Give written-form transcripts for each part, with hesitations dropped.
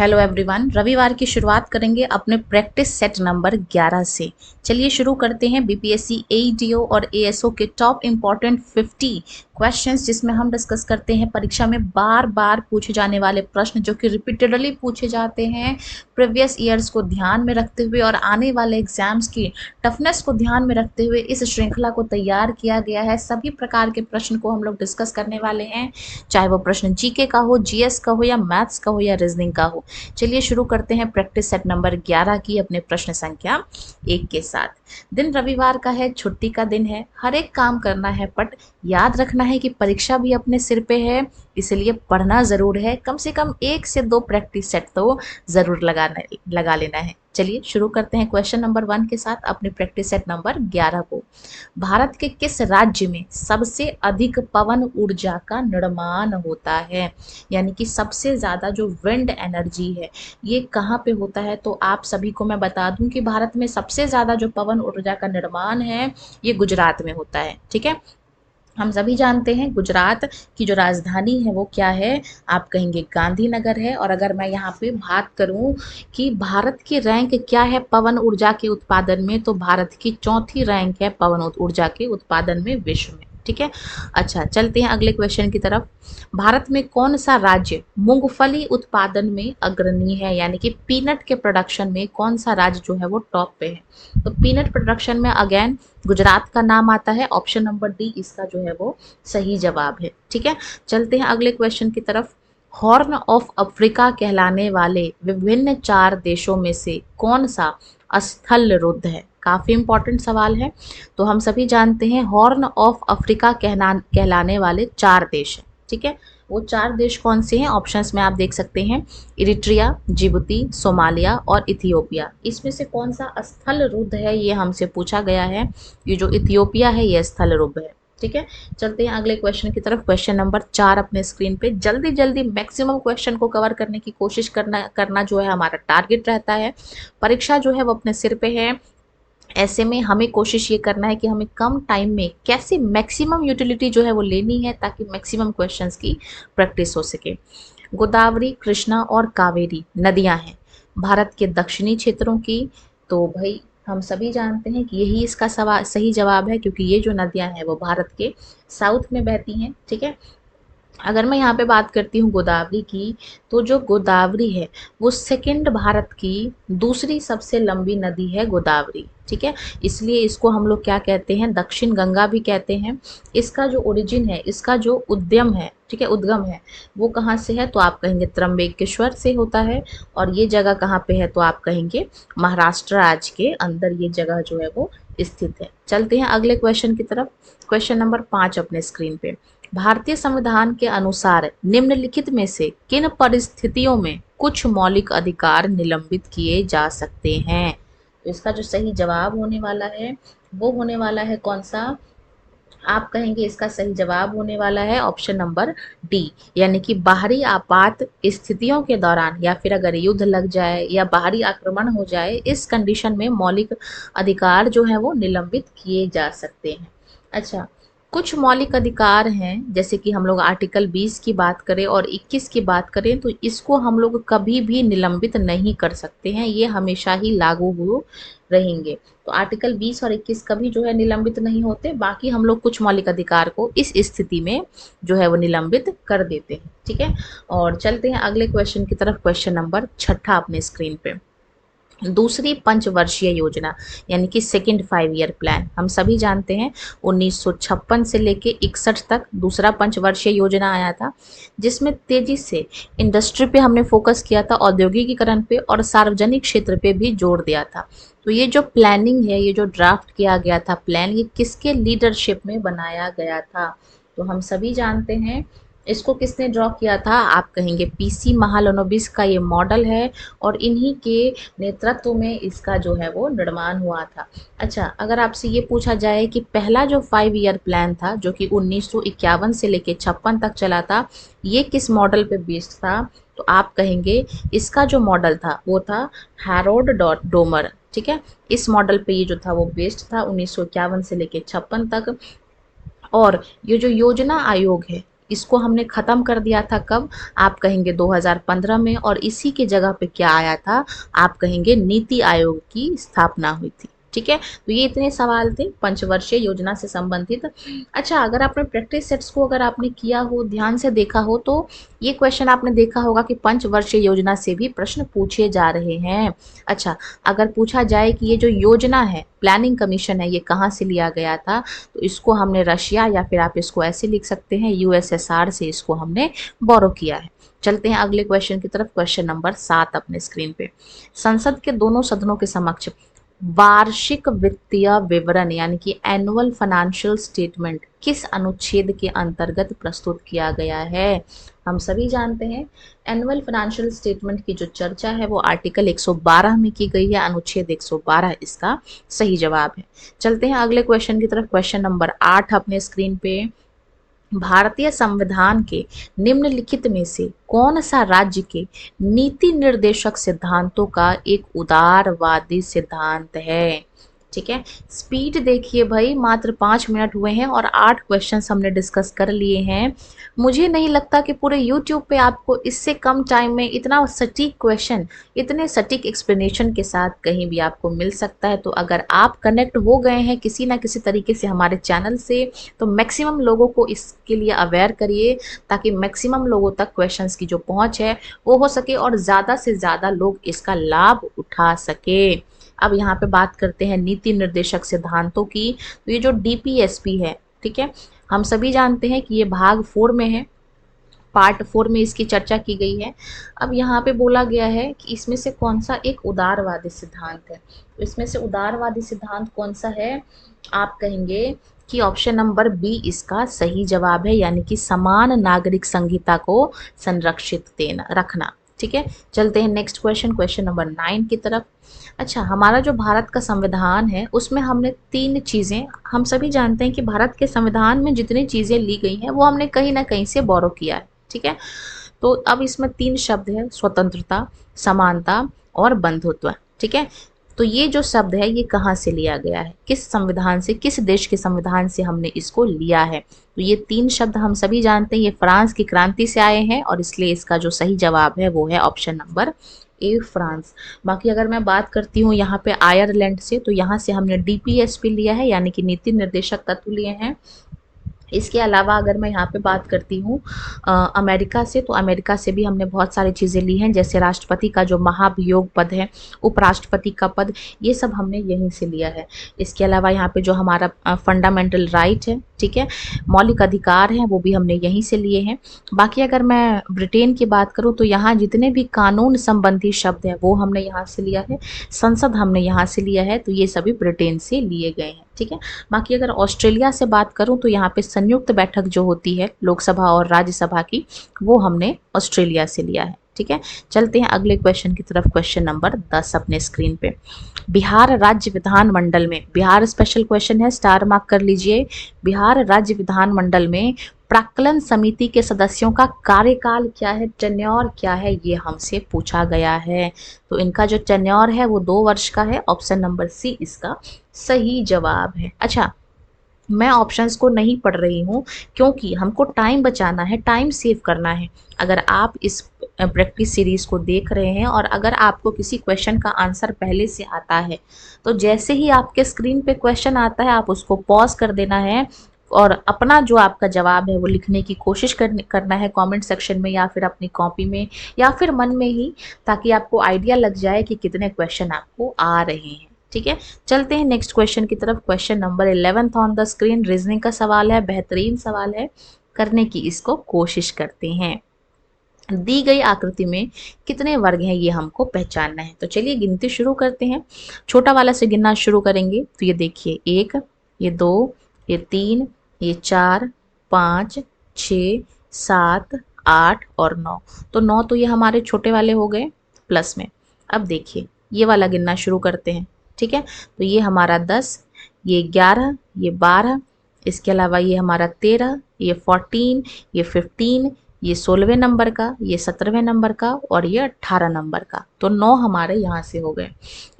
Hello everyone. रविवार की शुरुआत करेंगे अपने प्रैक्टिस सेट नंबर 11 से। चलिए शुरू करते हैं बीपीएससी एईडीओ और एएसओ के टॉप इम्पॉर्टेंट 50 क्वेश्चंस, जिसमें हम डिस्कस करते हैं परीक्षा में बार बार पूछे जाने वाले प्रश्न जो कि रिपीटेडली पूछे जाते हैं, प्रीवियस ईयर्स को ध्यान में रखते हुए और आने वाले एग्जाम्स की टफनेस को ध्यान में रखते हुए इस श्रृंखला को तैयार किया गया है। सभी प्रकार के प्रश्न को हम लोग डिस्कस करने वाले हैं, चाहे वो प्रश्न जीके का हो, जीएस का हो, या मैथ्स का हो, या रीजनिंग का हो। चलिए शुरू करते हैं प्रैक्टिस सेट नंबर 11 की अपने प्रश्न संख्या 1 के साथ। दिन रविवार का है, छुट्टी का दिन है, हर एक काम करना है, बट याद रखना है कि परीक्षा भी अपने सिर पे है, इसलिए पढ़ना ज़रूर है। कम से कम 1 से 2 प्रैक्टिस सेट तो ज़रूर लगा लेना है। चलिए शुरू करते हैं क्वेश्चन नंबर 1 के साथ अपने प्रैक्टिस सेट नंबर 11 को। भारत के किस राज्य में सबसे अधिक पवन ऊर्जा का निर्माण होता है? यानी कि सबसे ज़्यादा जो विंड एनर्जी है ये कहाँ पे होता है? तो आप सभी को मैं बता दूं कि भारत में सबसे ज़्यादा जो पवन ऊर्जा का निर्माण है ये गुजरात में होता है। ठीक है, हम सभी जानते हैं गुजरात की जो राजधानी है वो क्या है, आप कहेंगे गांधीनगर है। और अगर मैं यहाँ पे बात करूँ कि भारत की रैंक क्या है पवन ऊर्जा के उत्पादन में, तो भारत की चौथी रैंक है पवन ऊर्जा के उत्पादन में विश्व में। ठीक है, अच्छा चलते हैं अगले क्वेश्चन की तरफ। भारत में कौन सा राज्य मूंगफली उत्पादन में अग्रणी है? यानी कि पीनट के प्रोडक्शन में कौन सा राज्य जो है वो टॉप पे है? तो पीनट प्रोडक्शन में अगेन गुजरात का नाम आता है। ऑप्शन नंबर डी इसका जो है वो सही जवाब है। ठीक है, चलते हैं अगले क्वेश्चन की तरफ। हॉर्न ऑफ अफ्रीका कहलाने वाले विभिन्न 4 देशों में से कौन सा स्थल रुद्ध है? काफी इंपॉर्टेंट सवाल है। तो हम सभी जानते हैं हॉर्न ऑफ अफ्रीका कहलाने वाले 4 देश हैं। ठीक है, वो 4 देश कौन से हैं? ऑप्शंस में आप देख सकते हैं इरिट्रिया, जिबूती, सोमालिया और इथियोपिया। इसमें से कौन सा स्थल रुद्ध है ये हमसे पूछा गया है। ये जो इथियोपिया है ये स्थल रुद्ध है। ठीक है, चलते हैं अगले क्वेश्चन की तरफ। क्वेश्चन नंबर 4 अपने स्क्रीन पे। जल्दी जल्दी मैक्सिमम क्वेश्चन को कवर करने की कोशिश करना जो है हमारा टारगेट रहता है। परीक्षा जो है वो अपने सिर पे है, ऐसे में हमें कोशिश ये करना है कि हमें कम टाइम में कैसे मैक्सिमम यूटिलिटी जो है वो लेनी है ताकि मैक्सिमम क्वेश्चंस की प्रैक्टिस हो सके। गोदावरी, कृष्णा और कावेरी नदियां हैं भारत के दक्षिणी क्षेत्रों की। तो भाई हम सभी जानते हैं कि यही इसका सही जवाब है, क्योंकि ये जो नदियां हैं वो भारत के साउथ में बहती हैं। ठीक है, अगर मैं यहाँ पे बात करती हूँ गोदावरी की, तो जो गोदावरी है वो सेकंड भारत की दूसरी सबसे लंबी नदी है गोदावरी। ठीक है, इसलिए इसको हम लोग क्या कहते हैं, दक्षिण गंगा भी कहते हैं। इसका जो ओरिजिन है, इसका जो उद्यम है, ठीक है, उद्गम है, वो कहाँ से है? तो आप कहेंगे त्र्यंबकेश्वर से होता है। और ये जगह कहाँ पे है? तो आप कहेंगे महाराष्ट्र राज्य के अंदर ये जगह जो है वो स्थित है। चलते हैं अगले क्वेश्चन की तरफ। क्वेश्चन नंबर 5 अपने स्क्रीन पे। भारतीय संविधान के अनुसार निम्नलिखित में से किन परिस्थितियों में कुछ मौलिक अधिकार निलंबित किए जा सकते हैं? तो इसका जो सही जवाब होने वाला है वो होने वाला है कौन सा? आप कहेंगे इसका सही जवाब होने वाला है ऑप्शन नंबर डी, यानी कि बाहरी आपात स्थितियों के दौरान, या फिर अगर युद्ध लग जाए या बाहरी आक्रमण हो जाए, इस कंडीशन में मौलिक अधिकार जो है वो निलंबित किए जा सकते हैं। अच्छा, कुछ मौलिक अधिकार हैं, जैसे कि हम लोग आर्टिकल 20 की बात करें और 21 की बात करें, तो इसको हम लोग कभी भी निलंबित नहीं कर सकते हैं, ये हमेशा ही लागू हो रहेंगे। तो आर्टिकल 20 और 21 कभी जो है निलंबित नहीं होते, बाकी हम लोग कुछ मौलिक अधिकार को इस स्थिति में जो है वो निलंबित कर देते हैं। ठीक है, और चलते हैं अगले क्वेश्चन की तरफ। क्वेश्चन नंबर 6 अपने स्क्रीन पे। दूसरी पंचवर्षीय योजना यानी कि सेकंड 5 ईयर प्लान, हम सभी जानते हैं 1956 से लेके 61 तक दूसरा पंचवर्षीय योजना आया था, जिसमें तेजी से इंडस्ट्री पे हमने फोकस किया था, औद्योगिकीकरण पे और सार्वजनिक क्षेत्र पे भी जोर दिया था। तो ये जो प्लानिंग है, ये जो ड्राफ्ट किया गया था प्लान, ये किसके लीडरशिप में बनाया गया था? तो हम सभी जानते हैं इसको किसने ड्रॉ किया था? आप कहेंगे पीसी महालनोबिस का ये मॉडल है, और इन्हीं के नेतृत्व में इसका जो है वो निर्माण हुआ था। अच्छा, अगर आपसे ये पूछा जाए कि पहला जो 5 ईयर प्लान था जो कि 1951 से लेके 56 तक चला था, ये किस मॉडल पे बेस्ड था? तो आप कहेंगे इसका जो मॉडल था वो था हैरोल्ड डोमर। ठीक है, इस मॉडल पे ये जो था वो बेस्ड था 1951 से लेके 56 तक। और ये जो योजना आयोग है, इसको हमने ख़त्म कर दिया था कब? आप कहेंगे 2015 में, और इसी के जगह पे क्या आया था? आप कहेंगे नीति आयोग की स्थापना हुई थी। ठीक है, तो ये इतने सवाल थे पंचवर्षीय योजना से संबंधित। अच्छा, अगर आपने प्रैक्टिस सेट्स को अगर आपने किया हो, ध्यान से देखा हो, तो ये क्वेश्चन आपने देखा होगा कि पंचवर्षीय योजना से भी प्रश्न पूछे जा रहे हैं। अच्छा, अगर पूछा जाए कि ये जो योजना है, प्लानिंग कमीशन है, ये कहाँ से लिया गया था, तो इसको हमने रशिया, या फिर आप इसको ऐसे लिख सकते हैं यूएसएसआर से इसको हमने बोरो किया है। चलते हैं अगले क्वेश्चन की तरफ। क्वेश्चन नंबर 7 अपने स्क्रीन पे। संसद के दोनों सदनों के समक्ष वार्षिक वित्तीय विवरण यानी कि एनुअल फाइनेंशियल स्टेटमेंट किस अनुच्छेद के अंतर्गत प्रस्तुत किया गया है? हम सभी जानते हैं एनुअल फाइनेंशियल स्टेटमेंट की जो चर्चा है वो आर्टिकल 112 में की गई है, अनुच्छेद 112 इसका सही जवाब है। चलते हैं अगले क्वेश्चन की तरफ। क्वेश्चन नंबर 8 अपने स्क्रीन पे। भारतीय संविधान के निम्नलिखित में से कौन सा राज्य के नीति निर्देशक सिद्धांतों का एक उदारवादी सिद्धांत है? ठीक है, स्पीड देखिए भाई, मात्र 5 मिनट हुए हैं और 8 क्वेश्चंस हमने डिस्कस कर लिए हैं। मुझे नहीं लगता कि पूरे यूट्यूब पे आपको इससे कम टाइम में इतना सटीक क्वेश्चन, इतने सटीक एक्सप्लेनेशन के साथ कहीं भी आपको मिल सकता है। तो अगर आप कनेक्ट हो गए हैं किसी ना किसी तरीके से हमारे चैनल से, तो मैक्सिमम लोगों को इसके लिए अवेयर करिए, ताकि मैक्सिमम लोगों तक क्वेश्चंस की जो पहुंच है वो हो सके और ज़्यादा से ज़्यादा लोग इसका लाभ उठा सके। अब यहाँ पे बात करते हैं नीति निर्देशक सिद्धांतों की। तो ये जो डीपीएसपी है, ठीक है, हम सभी जानते हैं कि ये भाग 4 में है, पार्ट 4 में इसकी चर्चा की गई है। अब यहाँ पे बोला गया है कि इसमें से कौन सा एक उदारवादी सिद्धांत है। तो इसमें से उदारवादी सिद्धांत कौन सा है? आप कहेंगे कि ऑप्शन नंबर बी इसका सही जवाब है, यानी कि समान नागरिक संहिता को संरक्षित देना रखना। ठीक है, चलते हैं नेक्स्ट क्वेश्चन, क्वेश्चन नंबर 9 की तरफ। अच्छा, हमारा जो भारत का संविधान है उसमें हमने 3 चीज़ें, हम सभी जानते हैं कि भारत के संविधान में जितनी चीज़ें ली गई हैं वो हमने कहीं ना कहीं से बोरो किया है। ठीक है, तो अब इसमें 3 शब्द है, स्वतंत्रता, समानता और बंधुत्व। ठीक है, तो ये जो शब्द है ये कहाँ से लिया गया है, किस संविधान से, किस देश के संविधान से हमने इसको लिया है? तो ये 3 शब्द हम सभी जानते हैं ये फ्रांस की क्रांति से आए हैं, और इसलिए इसका जो सही जवाब है वो है ऑप्शन नंबर ए, फ्रांस। बाकी अगर मैं बात करती हूँ यहाँ पे आयरलैंड से, तो यहाँ से हमने डीपीएसपी लिया है, यानी कि नीति निर्देशक तत्व लिए हैं। इसके अलावा अगर मैं यहाँ पे बात करती हूँ अमेरिका से, तो अमेरिका से भी हमने बहुत सारी चीज़ें ली हैं, जैसे राष्ट्रपति का जो महाभियोग पद है, उपराष्ट्रपति का पद, ये सब हमने यहीं से लिया है। इसके अलावा यहाँ पे जो हमारा फंडामेंटल राइट है, ठीक है, मौलिक अधिकार हैं, वो भी हमने यहीं से लिए हैं। बाकी अगर मैं ब्रिटेन की बात करूँ तो यहाँ जितने भी कानून संबंधी शब्द हैं वो हमने यहाँ से लिया है, संसद हमने यहाँ से लिया है, तो ये सभी ब्रिटेन से लिए गए हैं। ठीक है, बाकी अगर ऑस्ट्रेलिया से बात करूं तो यहाँ पे संयुक्त बैठक जो होती है लोकसभा और राज्यसभा की, वो हमने ऑस्ट्रेलिया से लिया है। ठीक है, चलते हैं अगले क्वेश्चन की तरफ। क्वेश्चन नंबर 10 अपने स्क्रीन पे। बिहार राज्य विधानमंडल में, बिहार स्पेशल क्वेश्चन है, स्टार मार्क कर लीजिए। बिहार राज्य विधानमंडल में प्राक्कलन समिति के सदस्यों का कार्यकाल क्या है, टेन्योर क्या है, ये हमसे पूछा गया है। तो इनका जो टेन्योर है वो 2 वर्ष का है, ऑप्शन नंबर सी इसका सही जवाब है। अच्छा, मैं ऑप्शंस को नहीं पढ़ रही हूँ क्योंकि हमको टाइम बचाना है, टाइम सेव करना है। अगर आप इस प्रैक्टिस सीरीज को देख रहे हैं और अगर आपको किसी क्वेश्चन का आंसर पहले से आता है, तो जैसे ही आपके स्क्रीन पे क्वेश्चन आता है आप उसको पॉज कर देना है और अपना जो आपका जवाब है वो लिखने की कोशिश करना है कमेंट सेक्शन में, या फिर अपनी कॉपी में, या फिर मन में ही, ताकि आपको आइडिया लग जाए कि कितने क्वेश्चन आपको आ रहे हैं। ठीक है, चलते हैं नेक्स्ट क्वेश्चन की तरफ। Question number 11 on the screen, reasoning का सवाल है, बेहतरीन सवाल है, करने की इसको कोशिश करते हैं। दी गई आकृति में कितने वर्ग हैं ये हमको पहचानना है। तो चलिए गिनती शुरू करते हैं, छोटा वाला से गिनना शुरू करेंगे। तो ये देखिए 1, ये 2, ये 3, ये 4, 5, 6, 7, 8 और 9। तो 9 तो ये हमारे छोटे वाले हो गए प्लस में। अब देखिए ये वाला गिनना शुरू करते हैं। ठीक है, तो ये हमारा 10, ये 11, ये 12, इसके अलावा ये हमारा 13, ये 14, ये 15, ये 16वें नंबर का, ये 17वें नंबर का और ये 18 नंबर का। तो 9 हमारे यहाँ से हो गए।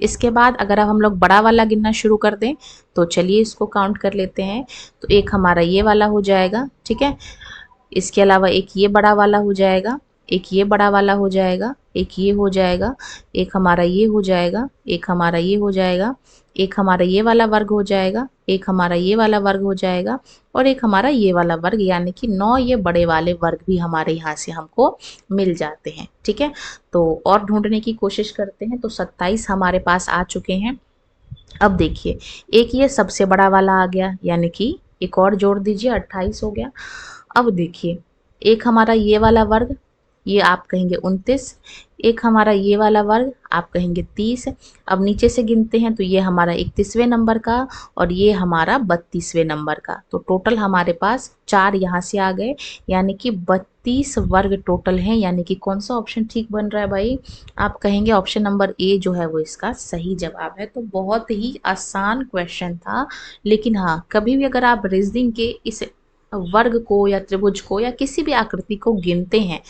इसके बाद अगर अब हम लोग बड़ा वाला गिनना शुरू कर दें तो चलिए इसको काउंट कर लेते हैं। तो एक हमारा ये वाला हो जाएगा, ठीक है, इसके अलावा एक ये बड़ा वाला हो जाएगा, एक ये बड़ा वाला हो जाएगा, एक ये हो जाएगा, एक हमारा ये हो जाएगा, एक हमारा ये हो जाएगा, एक हमारा ये वाला वर्ग हो जाएगा, एक हमारा ये वाला वर्ग हो जाएगा और एक हमारा ये वाला वर्ग, यानी कि 9 ये बड़े वाले वर्ग भी हमारे यहाँ से हमको मिल जाते हैं। ठीक है, तो और ढूंढने की कोशिश करते हैं। तो 27 हमारे पास आ चुके हैं। अब देखिए, एक ये सबसे बड़ा वाला आ गया, यानी कि एक और जोड़ दीजिए, 28 हो गया। अब देखिए, एक हमारा ये वाला वर्ग, ये आप कहेंगे 29, एक हमारा ये वाला वर्ग आप कहेंगे 30। अब नीचे से गिनते हैं तो ये हमारा 31वें नंबर का और ये हमारा 32वें नंबर का। तो टोटल हमारे पास 4 यहाँ से आ गए, यानी कि 32 वर्ग टोटल हैं। यानी कि कौन सा ऑप्शन ठीक बन रहा है भाई? आप कहेंगे ऑप्शन नंबर ए जो है वो इसका सही जवाब है। तो बहुत ही आसान क्वेश्चन था, लेकिन हाँ, कभी भी अगर आप रीजनिंग के इस वर्ग को या त्रिभुज को या किसी भी आकृति को गिनते हैं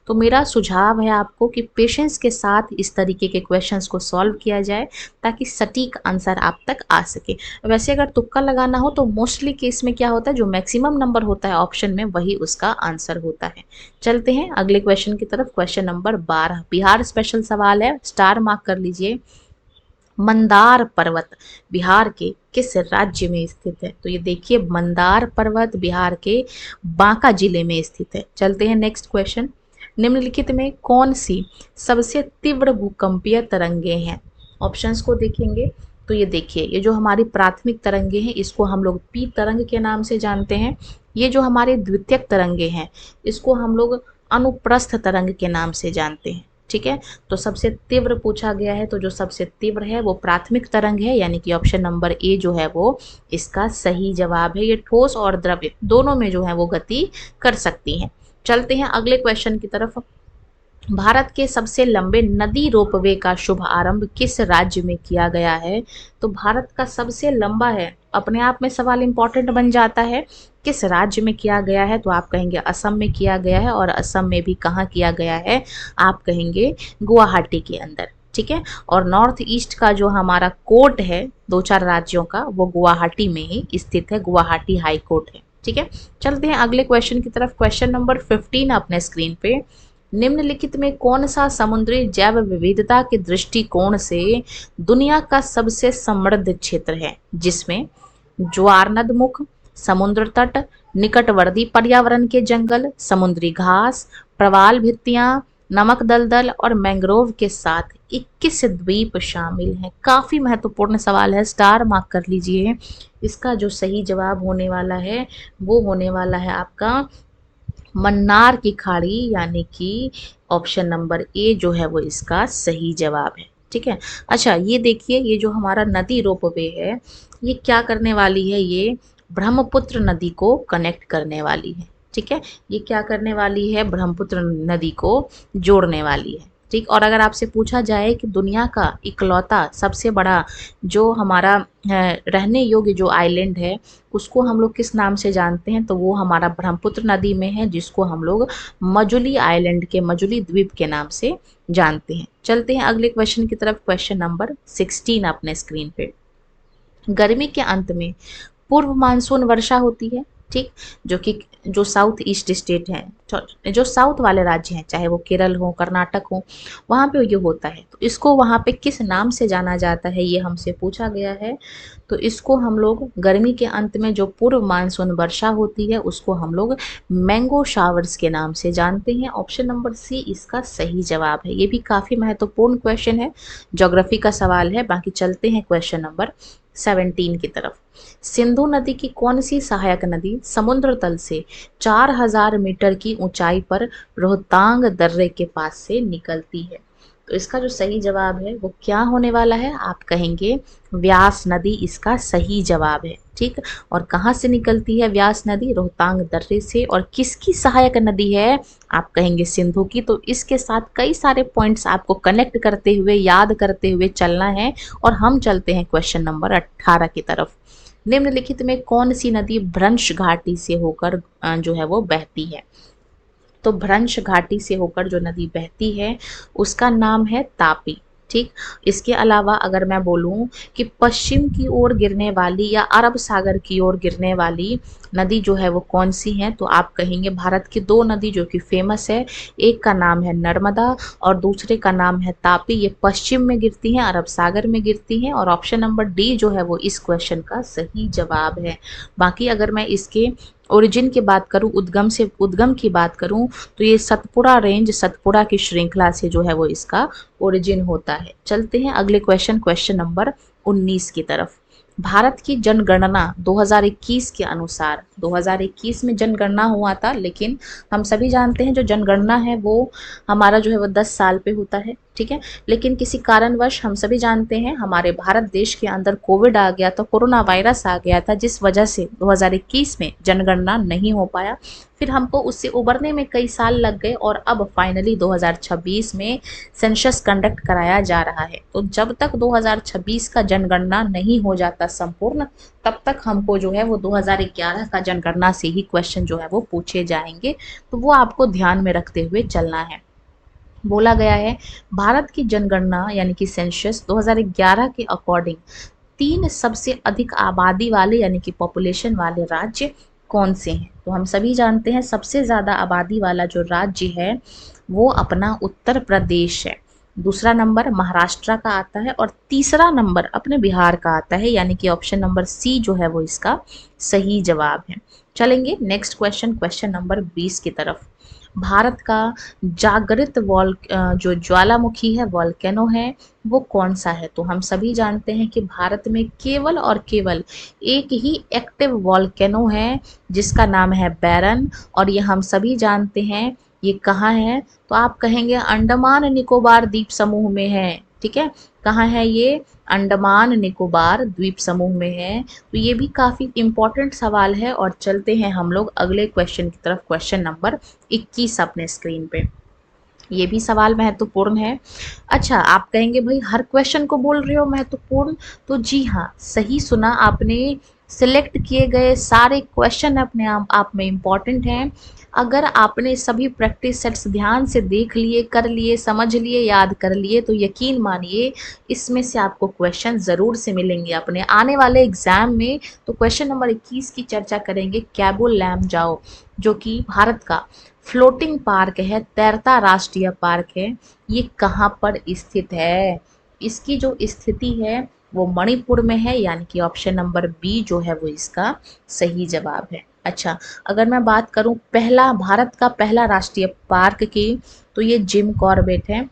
तो मेरा सुझाव है आपको कि पेशेंस के साथ इस तरीके के क्वेश्चंस को सॉल्व किया जाए, ताकि सटीक आंसर आप तक आ सके। वैसे अगर तुक्का लगाना हो तो मोस्टली केस में क्या होता है, जो मैक्सिमम नंबर होता है ऑप्शन में वही उसका आंसर होता है। चलते हैं अगले क्वेश्चन की तरफ। क्वेश्चन नंबर 12 बिहार स्पेशल सवाल है, स्टार मार्क कर लीजिए। मंदार पर्वत बिहार के किस राज्य में स्थित है? तो ये देखिए, मंदार पर्वत बिहार के बांका जिले में स्थित है। चलते हैं नेक्स्ट क्वेश्चन। निम्नलिखित में कौन सी सबसे तीव्र भूकंपीय तरंगे हैं? ऑप्शंस को देखेंगे तो ये देखिए, ये जो हमारी प्राथमिक तरंगे हैं इसको हम लोग पी तरंग के नाम से जानते हैं। ये जो हमारे द्वितीयक तरंगे हैं इसको हम लोग अनुप्रस्थ तरंग के नाम से जानते हैं। ठीक है, तो सबसे तीव्र पूछा गया है, तो जो सबसे तीव्र है वो प्राथमिक तरंग है, यानी कि ऑप्शन नंबर ए जो है वो इसका सही जवाब है। ये ठोस और द्रव्य दोनों में जो है वो गति कर सकती हैं। चलते हैं अगले क्वेश्चन की तरफ। भारत के सबसे लंबे नदी रोपवे का शुभ आरंभ किस राज्य में किया गया है? तो भारत का सबसे लंबा है, अपने आप में सवाल इंपॉर्टेंट बन जाता है, किस राज्य में किया गया है? तो आप कहेंगे असम में किया गया है, और असम में भी कहाँ किया गया है? आप कहेंगे गुवाहाटी के अंदर। ठीक है, और नॉर्थ ईस्ट का जो हमारा कोर्ट है 2-4 राज्यों का, वो गुवाहाटी में ही स्थित है, गुवाहाटी हाई कोर्ट है। ठीक है, चलते हैं अगले क्वेश्चन की तरफ। क्वेश्चन नंबर 15 अपने स्क्रीन पे। निम्नलिखित में कौन सा समुद्री जैव विविधता के दृष्टिकोण से दुनिया का सबसे समृद्ध क्षेत्र है, जिसमें ज्वारनदमुख, समुद्र तट, निकटवर्ती पर्यावरण के जंगल, समुद्री घास, प्रवाल भित्तियां, नमक दलदल और मैंग्रोव के साथ 21 द्वीप शामिल हैं? काफी महत्वपूर्ण सवाल है, स्टार मार्क कर लीजिए। इसका जो सही जवाब होने वाला है वो होने वाला है आपका मन्नार की खाड़ी, यानी कि ऑप्शन नंबर ए जो है वो इसका सही जवाब है। ठीक है, अच्छा ये देखिए, ये जो हमारा नदी रोपवे है ये क्या करने वाली है? ये ब्रह्मपुत्र नदी को कनेक्ट करने वाली है। ठीक है, ये क्या करने वाली है? ब्रह्मपुत्र नदी को जोड़ने वाली है। ठीक, और अगर आपसे पूछा जाए कि दुनिया का इकलौता सबसे बड़ा जो हमारा रहने योग्य जो आइलैंड है उसको हम लोग किस नाम से जानते हैं, तो वो हमारा ब्रह्मपुत्र नदी में है, जिसको हम लोग मजुली आइलैंड के, मजुली द्वीप के नाम से जानते हैं। चलते हैं अगले क्वेश्चन की तरफ। क्वेश्चन नंबर 16 अपने स्क्रीन पे। गर्मी के अंत में पूर्व मानसून वर्षा होती है। ठीक, जो साउथ ईस्ट स्टेट हैं, जो साउथ वाले राज्य हैं, चाहे वो केरल हो, कर्नाटक हो, वहाँ पे ये होता है। तो इसको वहाँ पे किस नाम से जाना जाता है, ये हमसे पूछा गया है। तो इसको हम लोग गर्मी के अंत में जो पूर्व मानसून वर्षा होती है उसको हम लोग मैंगो शावर्स के नाम से जानते हैं। ऑप्शन नंबर सी इसका सही जवाब है। ये भी काफ़ी महत्वपूर्ण क्वेश्चन है, ज्योग्राफी का सवाल है। बाकी चलते हैं क्वेश्चन नंबर 17 की तरफ। सिंधु नदी की कौन सी सहायक नदी समुद्र तल से 4000 मीटर की ऊंचाई पर रोहतांग दर्रे के पास से निकलती है? तो इसका जो सही जवाब है वो क्या होने वाला है? आप कहेंगे व्यास नदी इसका सही जवाब है। ठीक, और कहाँ से निकलती है व्यास नदी? रोहतांग दर्रे से। और किसकी सहायक नदी है? आप कहेंगे सिंधु की। तो इसके साथ कई सारे पॉइंट्स आपको कनेक्ट करते हुए, याद करते हुए चलना है। और हम चलते हैं क्वेश्चन नंबर 18 की तरफ। निम्नलिखित में कौन सी नदी भ्रंश घाटी से होकर जो है वो बहती है? तो भ्रंश घाटी से होकर जो नदी बहती है उसका नाम है तापी। ठीक। इसके अलावा अगर मैं बोलूं कि पश्चिम की ओर गिरने वाली या अरब सागर की ओर गिरने वाली नदी जो है वो कौन सी है, तो आप कहेंगे भारत की दो नदी जो कि फेमस है, एक का नाम है नर्मदा और दूसरे का नाम है तापी। ये पश्चिम में गिरती हैं, अरब सागर में गिरती हैं, और ऑप्शन नंबर डी जो है वो इस क्वेश्चन का सही जवाब है। बाकी अगर मैं इसके ओरिजिन की बात करूं, उद्गम की बात करूं, तो ये सतपुड़ा रेंज, सतपुड़ा की श्रृंखला से जो है वो इसका ओरिजिन होता है। चलते हैं अगले क्वेश्चन नंबर 19 की तरफ। भारत की जनगणना 2021 के अनुसार, 2021 में जनगणना हुआ था, लेकिन हम सभी जानते हैं जो जनगणना है वो हमारा जो है वो 10 साल पे होता है, ठीक है। लेकिन किसी कारणवश हम सभी जानते हैं हमारे भारत देश के अंदर कोविड आ गया था, कोरोना वायरस आ गया था, जिस वजह से 2021 में जनगणना नहीं हो पाया। फिर हमको उससे उबरने में कई साल लग गए और अब फाइनली 2026 में सेंसस कंडक्ट कराया जा रहा है। तो जब तक 2026 का जनगणना नहीं हो जाता संपूर्ण, तब तक हमको जो है वो 2011 का जनगणना से ही क्वेश्चन जो है वो पूछे जाएंगे। तो वो आपको ध्यान में रखते हुए चलना है। बोला गया है भारत की जनगणना यानी कि सेंसस 2011 के अकॉर्डिंग 3 सबसे अधिक आबादी वाले यानी कि पॉपुलेशन वाले राज्य कौन से हैं। तो हम सभी जानते हैं सबसे ज़्यादा आबादी वाला जो राज्य है वो अपना उत्तर प्रदेश है, दूसरा नंबर महाराष्ट्र का आता है और तीसरा नंबर अपने बिहार का आता है, यानी कि ऑप्शन नंबर सी जो है वो इसका सही जवाब है। चलेंगे नेक्स्ट क्वेश्चन नंबर 20 की तरफ। भारत का जागृत जो ज्वालामुखी है, वॉल्केनो है, वो कौन सा है। तो हम सभी जानते हैं कि भारत में केवल और केवल एक ही एक्टिव वॉल्केनो है जिसका नाम है बैरन, और ये हम सभी जानते हैं ये कहाँ है। तो आप कहेंगे अंडमान निकोबार द्वीप समूह में है, ठीक है। कहाँ है ये, अंडमान निकोबार द्वीप समूह में है। तो ये भी काफ़ी इम्पोर्टेंट सवाल है। और चलते हैं हम लोग अगले क्वेश्चन की तरफ, क्वेश्चन नंबर 21 अपने स्क्रीन पे। ये भी सवाल महत्वपूर्ण है। अच्छा, आप कहेंगे भाई हर क्वेश्चन को बोल रहे हो महत्वपूर्ण, तो जी हाँ, सही सुना आपने। सिलेक्ट किए गए सारे क्वेश्चन अपने आप में इम्पॉर्टेंट हैं। अगर आपने सभी प्रैक्टिस सेट्स ध्यान से देख लिए, कर लिए, समझ लिए, याद कर लिए, तो यकीन मानिए इसमें से आपको क्वेश्चन ज़रूर से मिलेंगे अपने आने वाले एग्जाम में। तो क्वेश्चन नंबर 21 की चर्चा करेंगे। कैबो लैमजाओ जो कि भारत का फ्लोटिंग पार्क है, तैरता राष्ट्रीय पार्क है, ये कहाँ पर स्थित है। इसकी जो स्थिति है वो मणिपुर में है, यानी कि ऑप्शन नंबर बी जो है वो इसका सही जवाब है। अच्छा, अगर मैं बात करूं भारत का पहला राष्ट्रीय पार्क की, तो ये जिम कॉर्बेट है।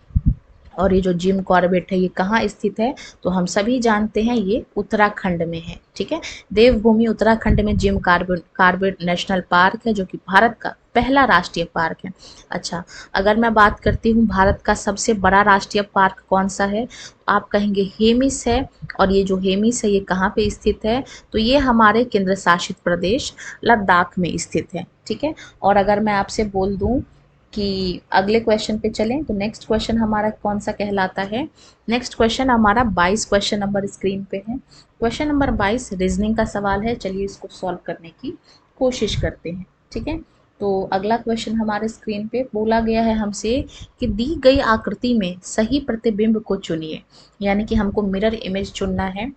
और ये जो जिम कॉर्बेट है ये कहाँ स्थित है, तो हम सभी जानते हैं ये उत्तराखंड में है, ठीक है। देवभूमि उत्तराखंड में जिम कॉर्बेट नेशनल पार्क है जो कि भारत का पहला राष्ट्रीय पार्क है। अच्छा, अगर मैं बात करती हूँ भारत का सबसे बड़ा राष्ट्रीय पार्क कौन सा है, तो आप कहेंगे हेमिस है। और ये जो हेमिस है ये कहाँ पे स्थित है, तो ये हमारे केंद्र शासित प्रदेश लद्दाख में स्थित है, ठीक है। और अगर मैं आपसे बोल दूँ कि अगले क्वेश्चन पे चलें, तो नेक्स्ट क्वेश्चन हमारा कौन सा कहलाता है। नेक्स्ट क्वेश्चन हमारा 22 क्वेश्चन नंबर स्क्रीन पे है। क्वेश्चन नंबर 22 रीजनिंग का सवाल है। चलिए इसको सॉल्व करने की कोशिश करते हैं, ठीक है। तो अगला क्वेश्चन हमारे स्क्रीन पे बोला गया है हमसे कि दी गई आकृति में सही प्रतिबिंब को चुनिए, यानी कि हमको मिरर इमेज चुनना है।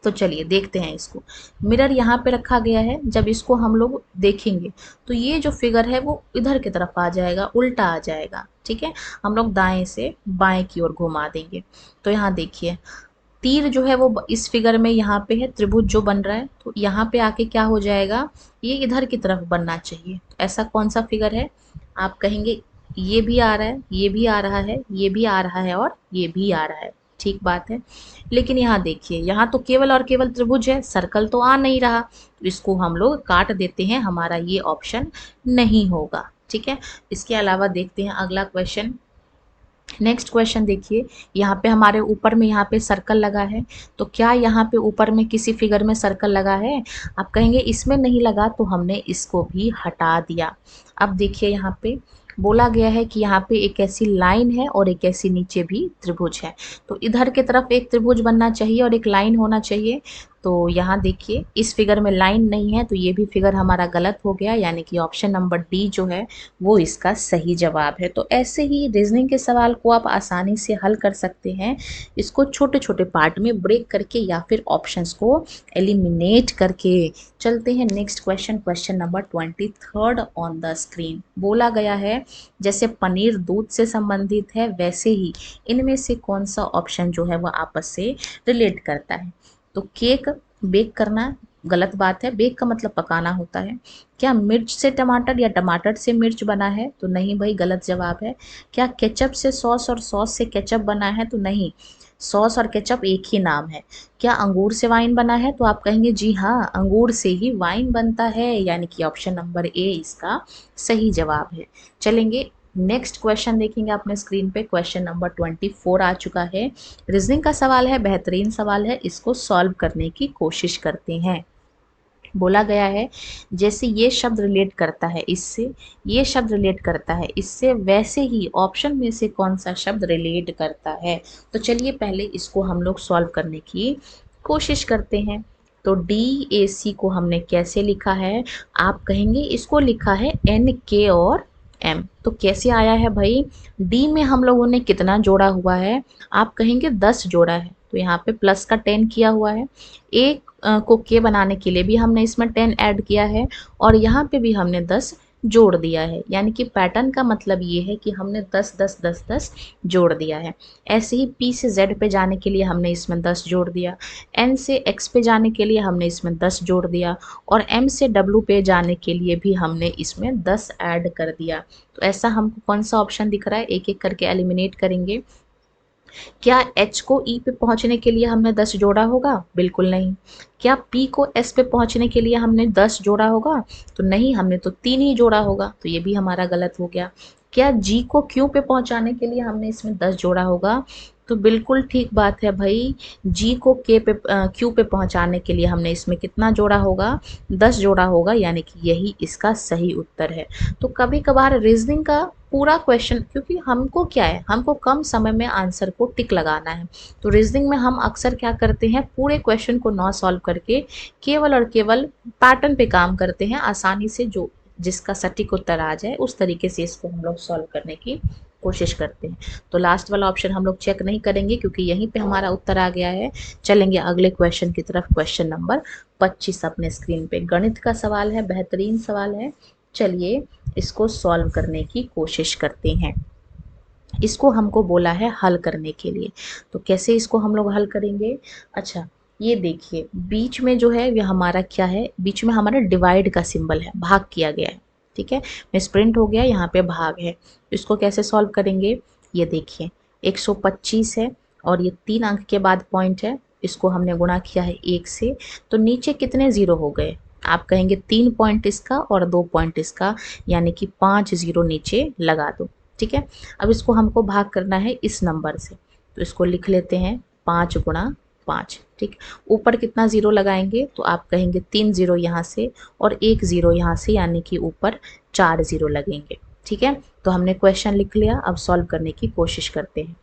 तो चलिए देखते हैं इसको। मिरर यहाँ पे रखा गया है, जब इसको हम लोग देखेंगे तो ये जो फिगर है वो इधर की तरफ आ जाएगा, उल्टा आ जाएगा, ठीक है। हम लोग दाएं से बाएं की ओर घुमा देंगे। तो यहाँ देखिए तीर जो है वो इस फिगर में यहाँ पे है, त्रिभुज जो बन रहा है, तो यहाँ पे आके क्या हो जाएगा, ये इधर की तरफ बनना चाहिए। ऐसा कौन सा फिगर है, आप कहेंगे ये भी आ रहा है, ये भी आ रहा है, ये भी आ रहा है और ये भी आ रहा है, ठीक बात है। लेकिन यहाँ देखिए, यहाँ तो केवल और केवल त्रिभुज है, सर्कल तो आ नहीं रहा, तो इसको हम लोग काट देते हैं, हमारा ये ऑप्शन नहीं होगा, ठीक है। इसके अलावा देखते हैं अगला क्वेश्चन। नेक्स्ट क्वेश्चन देखिए, यहाँ पे हमारे ऊपर में यहाँ पे सर्कल लगा है, तो क्या यहाँ पे ऊपर में किसी फिगर में सर्कल लगा है, आप कहेंगे इसमें नहीं लगा, तो हमने इसको भी हटा दिया। अब देखिए यहाँ पे बोला गया है कि यहाँ पे एक ऐसी लाइन है और एक ऐसी नीचे भी त्रिभुज है, तो इधर की तरफ एक त्रिभुज बनना चाहिए और एक लाइन होना चाहिए। तो यहाँ देखिए इस फिगर में लाइन नहीं है, तो ये भी फिगर हमारा गलत हो गया, यानी कि ऑप्शन नंबर डी जो है वो इसका सही जवाब है। तो ऐसे ही रीजनिंग के सवाल को आप आसानी से हल कर सकते हैं, इसको छोटे छोटे पार्ट में ब्रेक करके या फिर ऑप्शंस को एलिमिनेट करके। चलते हैं next question, question number 23 on the screen. बोला गया है जैसे पनीर दूध से संबंधित है, वैसे ही इनमें से कौन सा ऑप्शन जो है वो आपस से रिलेट करता है। तो केक बेक करना गलत बात है, बेक का मतलब पकाना होता है। क्या मिर्च से टमाटर या टमाटर से मिर्च बना है, तो नहीं भाई, गलत जवाब है। क्या केचप से सॉस और सॉस से केचप बना है, तो नहीं, सॉस और केचप एक ही नाम है। क्या अंगूर से वाइन बना है, तो आप कहेंगे जी हाँ, अंगूर से ही वाइन बनता है, यानी कि ऑप्शन नंबर ए इसका सही जवाब है। चलेंगे नेक्स्ट क्वेश्चन देखेंगे अपने स्क्रीन पे, क्वेश्चन नंबर 24 आ चुका है। रीजनिंग का सवाल है, बेहतरीन सवाल है, इसको सॉल्व करने की कोशिश करते हैं। बोला गया है जैसे ये शब्द रिलेट करता है इससे, ये शब्द रिलेट करता है इससे, वैसे ही ऑप्शन में से कौन सा शब्द रिलेट करता है। तो चलिए पहले इसको हम लोग सॉल्व करने की कोशिश करते हैं। तो DAC को हमने कैसे लिखा है, आप कहेंगे इसको लिखा है NK और M। तो कैसे आया है भाई, डी में हम लोगों ने कितना जोड़ा हुआ है, आप कहेंगे 10 जोड़ा है, तो यहाँ पे प्लस का 10 किया हुआ है। एक को के बनाने के लिए भी हमने इसमें 10 ऐड किया है, और यहाँ पे भी हमने 10 जोड़ दिया है, यानी कि पैटर्न का मतलब ये है कि हमने 10 10 10 10 जोड़ दिया है। ऐसे ही P से Z पे जाने के लिए हमने इसमें 10 जोड़ दिया, N से X पे जाने के लिए हमने इसमें 10 जोड़ दिया, और M से W पे जाने के लिए भी हमने इसमें 10 ऐड कर दिया। तो ऐसा हमको कौन सा ऑप्शन दिख रहा है, एक एक करके एलिमिनेट करेंगे। क्या H को E पे पहुंचने के लिए हमने 10 जोड़ा होगा, बिल्कुल नहीं। क्या P को S पे पहुंचने के लिए हमने 10 जोड़ा होगा, तो नहीं, हमने तो 3 ही जोड़ा होगा, तो ये भी हमारा गलत हो गया। क्या G को Q पे पहुंचाने के लिए हमने इसमें 10 जोड़ा होगा, तो बिल्कुल ठीक बात है भाई, G को Q पे पहुंचाने के लिए हमने इसमें कितना जोड़ा होगा, 10 जोड़ा होगा, यानी कि यही इसका सही उत्तर है। तो कभी कभार रीजनिंग का पूरा क्वेश्चन, क्योंकि हमको क्या है, हमको कम समय में आंसर को टिक लगाना है, तो रीजनिंग में हम अक्सर क्या करते हैं, पूरे क्वेश्चन को ना सॉल्व करके केवल और केवल पैटर्न पे काम करते हैं, आसानी से जो जिसका सटीक उत्तर आ जाए उस तरीके से इसको हम लोग सॉल्व करने की कोशिश करते हैं। तो लास्ट वाला ऑप्शन हम लोग चेक नहीं करेंगे क्योंकि यहीं पे हमारा उत्तर आ गया है। चलेंगे अगले क्वेश्चन की तरफ, क्वेश्चन नंबर 25 अपने स्क्रीन पे। गणित का सवाल है, बेहतरीन सवाल है, चलिए इसको सॉल्व करने की कोशिश करते हैं। इसको हमको बोला है हल करने के लिए, तो कैसे इसको हम लोग हल करेंगे। अच्छा ये देखिए बीच में जो है ये हमारा क्या है, बीच में हमारा डिवाइड का सिंबल है, भाग किया गया है, ठीक है, मिसप्रिंट हो गया, यहाँ पे भाग है। तो इसको कैसे सॉल्व करेंगे, ये देखिए 125 है और ये 3 अंक के बाद पॉइंट है, इसको हमने गुणा किया है 1 से, तो नीचे कितने ज़ीरो हो गए, आप कहेंगे 3 पॉइंट इसका और 2 पॉइंट इसका, यानी कि 5 ज़ीरो नीचे लगा दो, ठीक है। अब इसको हमको भाग करना है इस नंबर से, तो इसको लिख लेते हैं 5 गुणा 5, ठीक। ऊपर कितना ज़ीरो लगाएंगे, तो आप कहेंगे 3 ज़ीरो यहाँ से और 1 ज़ीरो यहाँ से, यानी कि ऊपर 4 ज़ीरो लगेंगे, ठीक है। तो हमने क्वेश्चन लिख लिया, अब सॉल्व करने की कोशिश करते हैं।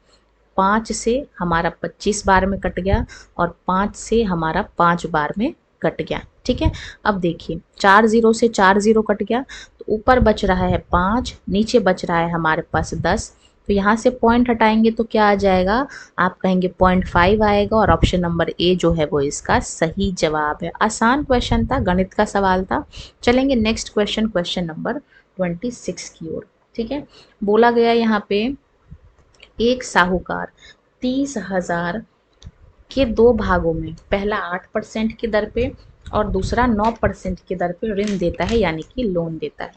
5 से हमारा 25 बार में कट गया और 5 से हमारा 5 बार में कट गया, ठीक है। अब देखिए 4 ज़ीरो से 4 ज़ीरो कट गया, तो ऊपर बच रहा है 5, नीचे बच रहा है हमारे पास 10, तो यहाँ से पॉइंट हटाएंगे तो क्या आ जाएगा, आप कहेंगे 0.5 आएगा, और ऑप्शन नंबर ए जो है वो इसका सही जवाब है। आसान क्वेश्चन था, गणित का सवाल था। चलेंगे नेक्स्ट क्वेश्चन, क्वेश्चन नंबर 26 की ओर, ठीक है। बोला गया यहाँ पे एक साहूकार 30,000 के 2 भागों में, पहला 8% की दर पे और दूसरा 9% की दर पे ऋण देता है, यानी कि लोन देता है।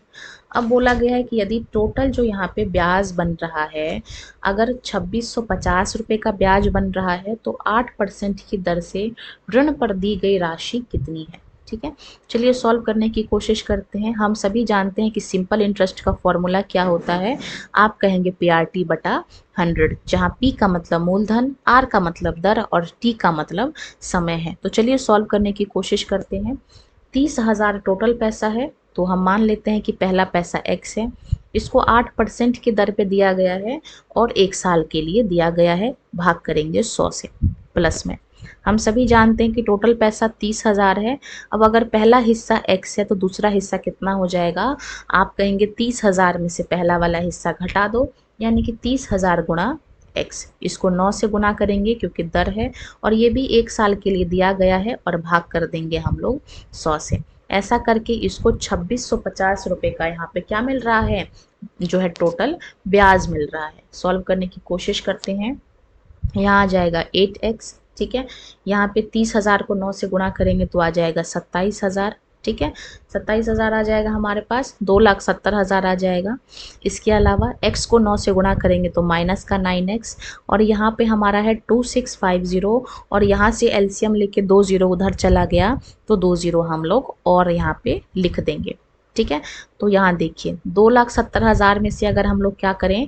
अब बोला गया है कि यदि टोटल जो यहाँ पे ब्याज बन रहा है, अगर 2650 रुपये का ब्याज बन रहा है, तो 8% की दर से ऋण पर दी गई राशि कितनी है, ठीक है। चलिए सॉल्व करने की कोशिश करते हैं। हम सभी जानते हैं कि सिंपल इंटरेस्ट का फॉर्मूला क्या होता है, आप कहेंगे PRT बटा 100, जहाँ P का मतलब मूलधन, R का मतलब दर और T का मतलब समय है। तो चलिए सॉल्व करने की कोशिश करते हैं। 30,000 टोटल पैसा है, तो हम मान लेते हैं कि पहला पैसा X है, इसको 8% की दर पे दिया गया है और 1 साल के लिए दिया गया है, भाग करेंगे 100 से प्लस में। हम सभी जानते हैं कि टोटल पैसा 30,000 है। अब अगर पहला हिस्सा x है तो दूसरा हिस्सा कितना हो जाएगा, आप कहेंगे 30,000 में से पहला वाला हिस्सा घटा दो, यानी कि 30,000 गुणा x। इसको 9 से गुना करेंगे क्योंकि दर है, और ये भी 1 साल के लिए दिया गया है, और भाग कर देंगे हम लोग 100 से। ऐसा करके इसको 2650 रुपये का यहाँ पे क्या मिल रहा है, जो है टोटल ब्याज मिल रहा है। सॉल्व करने की कोशिश करते हैं। यहाँ आ जाएगा 8x, ठीक है। यहाँ पे 30,000 को 9 से गुणा करेंगे तो आ जाएगा 27,000, ठीक है। 27,000 आ जाएगा हमारे पास, 2,70,000 आ जाएगा। इसके अलावा x को 9 से गुणा करेंगे तो माइनस का 9x, और यहाँ पे हमारा है 2650, और यहाँ से एलसीएम लेके 2 0 उधर चला गया तो 2 0 हम लोग और यहाँ पे लिख देंगे, ठीक है। तो यहाँ देखिए 2,70,000 में से अगर हम लोग क्या करें,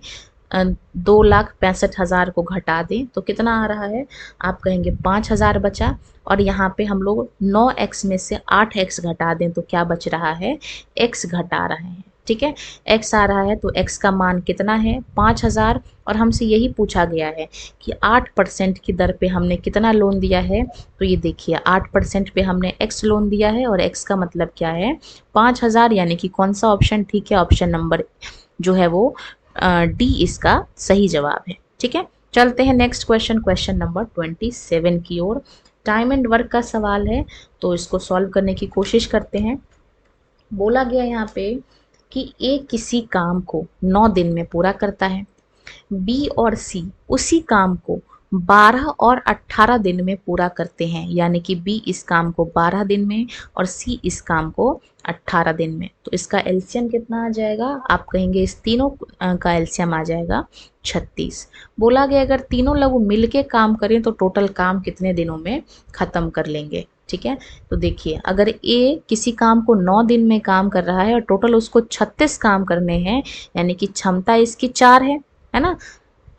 2,65,000 को घटा दें तो कितना आ रहा है, आप कहेंगे 5,000 बचा। और यहाँ पे हम लोग 9x में से 8x घटा दें तो क्या बच रहा है, x घटा रहे हैं, ठीक है। x आ रहा है तो x का मान कितना है, 5,000। और हमसे यही पूछा गया है कि 8% की दर पे हमने कितना लोन दिया है, तो ये देखिए 8% पे हमने x लोन दिया है, और x का मतलब क्या है, 5,000, यानी कि कौन सा ऑप्शन ठीक है, ऑप्शन नंबर जो है वो डी इसका सही जवाब है, ठीक है। चलते हैं नेक्स्ट क्वेश्चन, क्वेश्चन नंबर 27 की ओर। टाइम एंड वर्क का सवाल है, तो इसको सॉल्व करने की कोशिश करते हैं। बोला गया यहाँ पे कि ए किसी काम को 9 दिन में पूरा करता है, बी और सी उसी काम को 12 और 18 दिन में पूरा करते हैं, यानी कि बी इस काम को 12 दिन में और सी इस काम को 18 दिन में। तो इसका एलसीएम कितना आ जाएगा, आप कहेंगे इस तीनों का एलसीएम आ जाएगा 36। बोला गया अगर तीनों लोग मिलके काम करें तो टोटल काम कितने दिनों में ख़त्म कर लेंगे, ठीक है। तो देखिए अगर ए किसी काम को 9 दिन में काम कर रहा है और टोटल उसको 36 काम करने हैं, यानी कि क्षमता इसकी 4 है ना।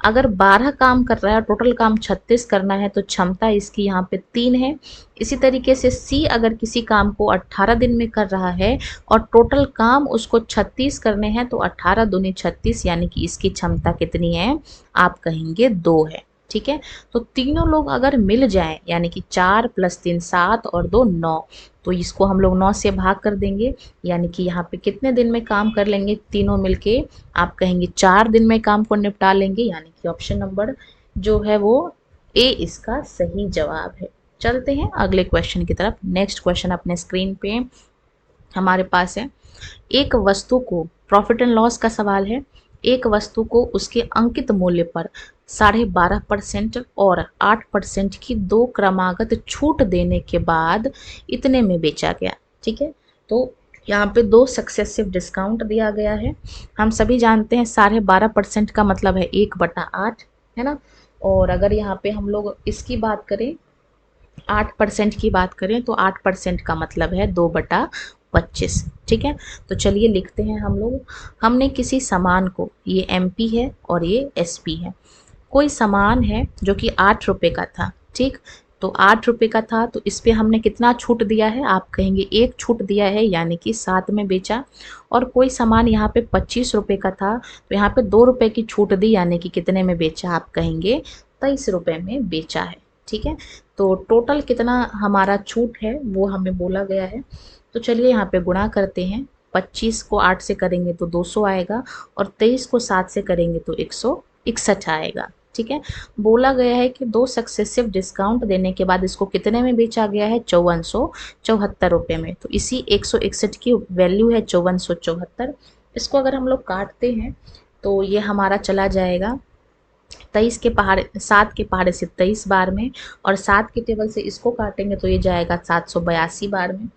अगर 12 काम कर रहा है और टोटल काम 36 करना है तो क्षमता इसकी यहाँ पे 3 है। इसी तरीके से सी अगर किसी काम को 18 दिन में कर रहा है और टोटल काम उसको 36 करने हैं तो 18 दूनी 36, यानी कि इसकी क्षमता कितनी है, आप कहेंगे 2 है, ठीक है। तो तीनों लोग अगर मिल जाएं, यानी कि 4 + 3 7 और 2 9, तो इसको हम लोग 9 से भाग कर देंगे, यानी कि यहाँ पे कितने दिन में काम कर लेंगे तीनों मिलके, आप कहेंगे 4 दिन में काम को निपटा लेंगे, यानी कि ऑप्शन नंबर जो है वो ए इसका सही जवाब है। चलते हैं अगले क्वेश्चन की तरफ। नेक्स्ट क्वेश्चन अपने स्क्रीन पे हमारे पास है, एक वस्तु को, प्रॉफिट एंड लॉस का सवाल है, एक वस्तु को उसके अंकित मूल्य पर 12.5% और 8% की 2 क्रमागत छूट देने के बाद इतने में बेचा गया, ठीक है। तो यहाँ पे 2 सक्सेसिव डिस्काउंट दिया गया है। हम सभी जानते हैं 12.5% का मतलब है 1/8, है ना। और अगर यहाँ पे हम लोग इसकी बात करें, 8% की बात करें तो 8% का मतलब है 2/25, ठीक है। तो चलिए लिखते हैं हम लोग। हमने किसी सामान को, ये MP है और ये SP है, कोई सामान है जो कि 8 रुपये का था, ठीक। तो 8 रुपये का था तो इस पे हमने कितना छूट दिया है, आप कहेंगे 1 छूट दिया है, यानी कि 7 में बेचा। और कोई सामान यहाँ पे 25 रुपये का था तो यहाँ पे 2 रुपये की छूट दी, यानी कि कितने में बेचा, आप कहेंगे 23 रुपये में बेचा है, ठीक है। तो टोटल कितना हमारा छूट है वो हमें बोला गया है। तो चलिए यहाँ पे गुणा करते हैं। 25 को 8 से करेंगे तो 200 आएगा, और 23 को 7 से करेंगे तो 161 आएगा, ठीक है। बोला गया है कि 2 सक्सेसिव डिस्काउंट देने के बाद इसको कितने में बेचा गया है, 5474 रुपये में। तो इसी 161 की वैल्यू है 5474। इसको अगर हम लोग काटते हैं तो ये हमारा चला जाएगा 23 के पहाड़े, 7 के पहाड़े से 23 बार में, और 7 के टेबल से इसको काटेंगे तो ये जाएगा 782 बार में।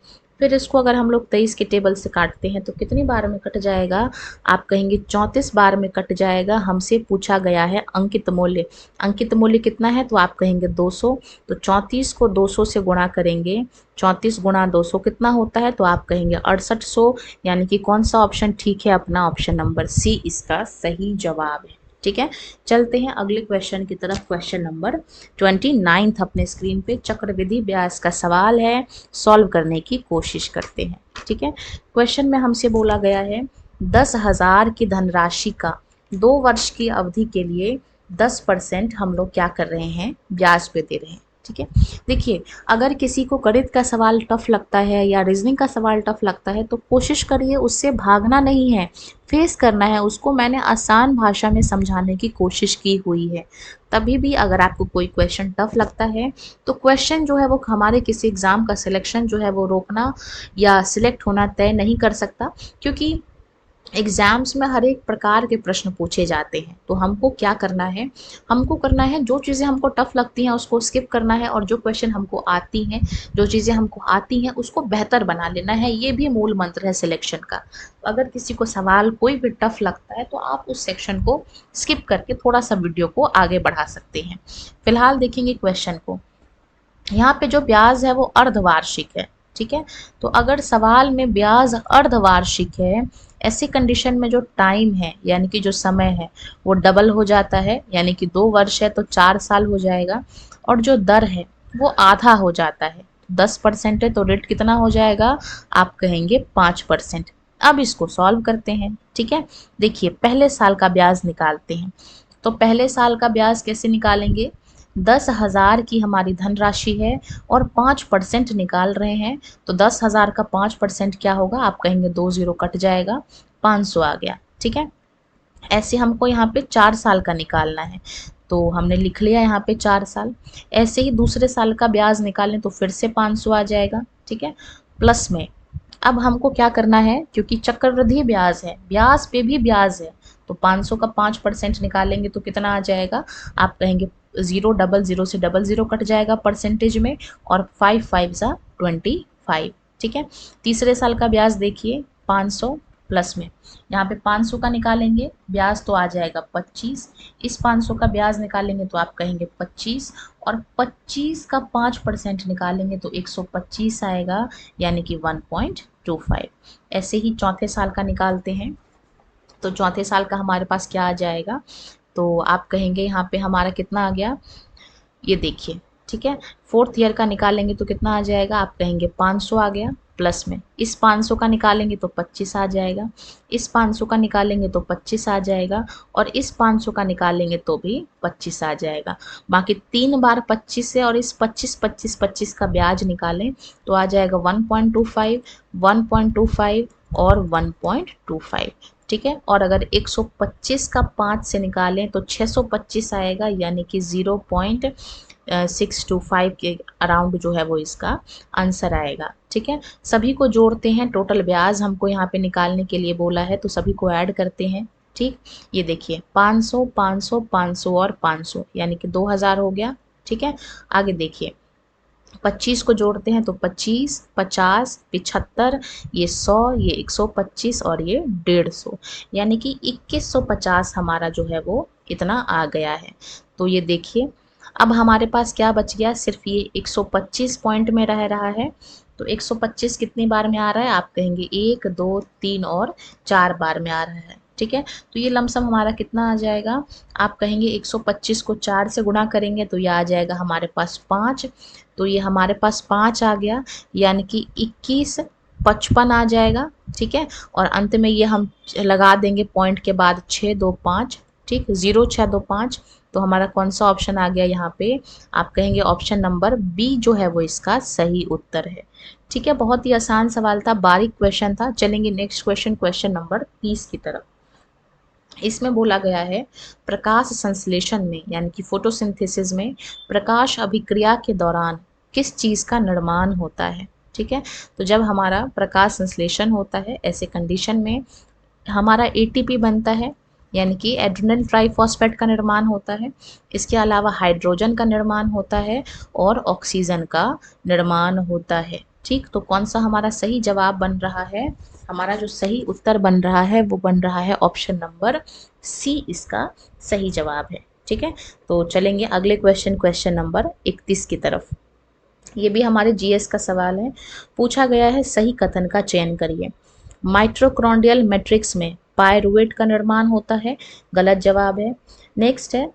फिर इसको अगर हम लोग 23 के टेबल से काटते हैं तो कितनी बार में कट जाएगा, आप कहेंगे 34 बार में कट जाएगा। हमसे पूछा गया है अंकित मूल्य, अंकित मूल्य कितना है, तो आप कहेंगे 200। तो 34 को 200 से गुणा करेंगे, 34 गुणा 200 कितना होता है, तो आप कहेंगे 6800, यानी कि कौन सा ऑप्शन ठीक है, अपना ऑप्शन नंबर सी इसका सही जवाब है, ठीक है। चलते हैं अगले क्वेश्चन की तरफ, क्वेश्चन नंबर 29 अपने स्क्रीन पे चक्रवृद्धि ब्याज का सवाल है, सॉल्व करने की कोशिश करते हैं, ठीक है। क्वेश्चन में हमसे बोला गया है 10,000 की धनराशि का 2 वर्ष की अवधि के लिए 10% हम लोग क्या कर रहे हैं, ब्याज पे दे रहे हैं, ठीक है। देखिए, अगर किसी को गणित का सवाल टफ लगता है या रीजनिंग का सवाल टफ लगता है तो कोशिश करिए, उससे भागना नहीं है, फेस करना है उसको। मैंने आसान भाषा में समझाने की कोशिश की हुई है। तभी भी अगर आपको कोई क्वेश्चन टफ लगता है तो क्वेश्चन जो है वो हमारे किसी एग्ज़ाम का सिलेक्शन जो है वो रोकना या सिलेक्ट होना तय नहीं कर सकता, क्योंकि एग्ज़ाम्स में हर एक प्रकार के प्रश्न पूछे जाते हैं। तो हमको क्या करना है, हमको करना है जो चीज़ें हमको टफ लगती हैं उसको स्किप करना है, और जो क्वेश्चन हमको आती हैं, जो चीज़ें हमको आती हैं उसको बेहतर बना लेना है। ये भी मूल मंत्र है सिलेक्शन का। तो अगर किसी को सवाल कोई भी टफ लगता है तो आप उस सेक्शन को स्किप करके थोड़ा सा वीडियो को आगे बढ़ा सकते हैं। फिलहाल देखेंगे क्वेश्चन को। यहाँ पे जो ब्याज है वो अर्धवार्षिक है, ठीक है। तो अगर सवाल में ब्याज अर्धवार्षिक है, ऐसी कंडीशन में जो टाइम है यानी कि जो समय है वो डबल हो जाता है, यानी कि 2 वर्ष है तो 4 साल हो जाएगा, और जो दर है वो आधा हो जाता है। 10% है तो रेट कितना हो जाएगा, आप कहेंगे 5%। अब इसको सॉल्व करते हैं, ठीक है। देखिए, पहले साल का ब्याज निकालते हैं। तो पहले साल का ब्याज कैसे निकालेंगे, 10,000 की हमारी धनराशि है और 5% निकाल रहे हैं, तो 10,000 का 5% क्या होगा, आप कहेंगे 2 0 कट जाएगा, 500 आ गया, ठीक है। ऐसे हमको यहाँ पे 4 साल का निकालना है, तो हमने लिख लिया यहाँ पे 4 साल। ऐसे ही दूसरे साल का ब्याज निकालें तो फिर से 500 आ जाएगा, ठीक है। प्लस में अब हमको क्या करना है, क्योंकि चक्रवृद्धि ब्याज है, ब्याज पे भी ब्याज है, तो 500 का 5% निकालेंगे तो कितना आ जाएगा, आप कहेंगे 0, 00 से 00 कट जाएगा परसेंटेज में, और 5 5 सा 25, ठीक है। तीसरे साल का ब्याज देखिए 500 प्लस में, यहाँ पे 500 का निकालेंगे ब्याज तो आ जाएगा 25, इस 500 का ब्याज निकालेंगे तो आप कहेंगे 25, और 25 का 5% निकालेंगे तो 125 आएगा, यानी कि 1.25। ऐसे ही चौथे साल का निकालते हैं, तो चौथे साल का हमारे पास क्या आ जाएगा, तो आप कहेंगे यहाँ पे हमारा कितना आ गया, ये देखिए, ठीक है। फोर्थ ईयर का निकालेंगे तो कितना आ जाएगा, आप कहेंगे 500 आ गया, प्लस में इस 500 का निकालेंगे तो 25 आ जाएगा, इस 500 का निकालेंगे तो 25 आ जाएगा, और इस 500 का निकालेंगे तो भी 25 आ जाएगा। बाकी 3 बार 25 है, और इस 25 25 25 का ब्याज निकालें तो आ जाएगा 1.25, 1.25 और 1.25, ठीक है। और अगर 125 का 5 से निकालें तो 625 आएगा, यानी कि 0.625 के अराउंड जो है वो इसका आंसर आएगा, ठीक है। सभी को जोड़ते हैं, टोटल ब्याज हमको यहाँ पे निकालने के लिए बोला है, तो सभी को ऐड करते हैं, ठीक। ये देखिए 500 500 500 और 500, यानी कि 2000 हो गया, ठीक है। आगे देखिए 25 को जोड़ते हैं तो 25 50 75, ये 100, ये 125 और ये 150, यानी कि 2150 हमारा जो है वो इतना आ गया है। तो ये देखिए, अब हमारे पास क्या बच गया, सिर्फ ये 125 पॉइंट में रह रहा है। तो 125 कितनी बार में आ रहा है, आप कहेंगे 1 2 3 और 4 बार में आ रहा है, ठीक है। तो ये लमसम हमारा कितना आ जाएगा, आप कहेंगे 125 को 4 से गुणा करेंगे तो ये आ जाएगा हमारे पास 5, तो ये हमारे पास 5 आ गया, यानी कि 2155 आ जाएगा, ठीक है। और अंत में ये हम लगा देंगे पॉइंट के बाद 625, ठीक, 0625। तो हमारा कौन सा ऑप्शन आ गया यहाँ पे, आप कहेंगे ऑप्शन नंबर बी जो है वो इसका सही उत्तर है, ठीक है। बहुत ही आसान सवाल था, बारीक क्वेश्चन था। चलेंगे नेक्स्ट क्वेश्चन, क्वेश्चन नंबर 30 की तरफ। इसमें बोला गया है प्रकाश संश्लेषण में यानी कि फोटोसिंथेसिस में प्रकाश अभिक्रिया के दौरान किस चीज़ का निर्माण होता है, ठीक है। तो जब हमारा प्रकाश संश्लेषण होता है, ऐसे कंडीशन में हमारा एटीपी बनता है, यानी कि एड्रेनल ट्राइफॉस्फेट का निर्माण होता है। इसके अलावा हाइड्रोजन का निर्माण होता है और ऑक्सीजन का निर्माण होता है, ठीक। तो कौन सा हमारा सही जवाब बन रहा है, हमारा जो सही उत्तर बन रहा है वो बन रहा है ऑप्शन नंबर सी, इसका सही जवाब है, ठीक है। तो चलेंगे अगले क्वेश्चन, क्वेश्चन नंबर 31 की तरफ। ये भी हमारे जीएस का सवाल है। पूछा गया है सही कथन का चयन करिए। माइटोकॉन्ड्रियल मैट्रिक्स में पायरुवेट का निर्माण होता है, गलत जवाब है। नेक्स्ट है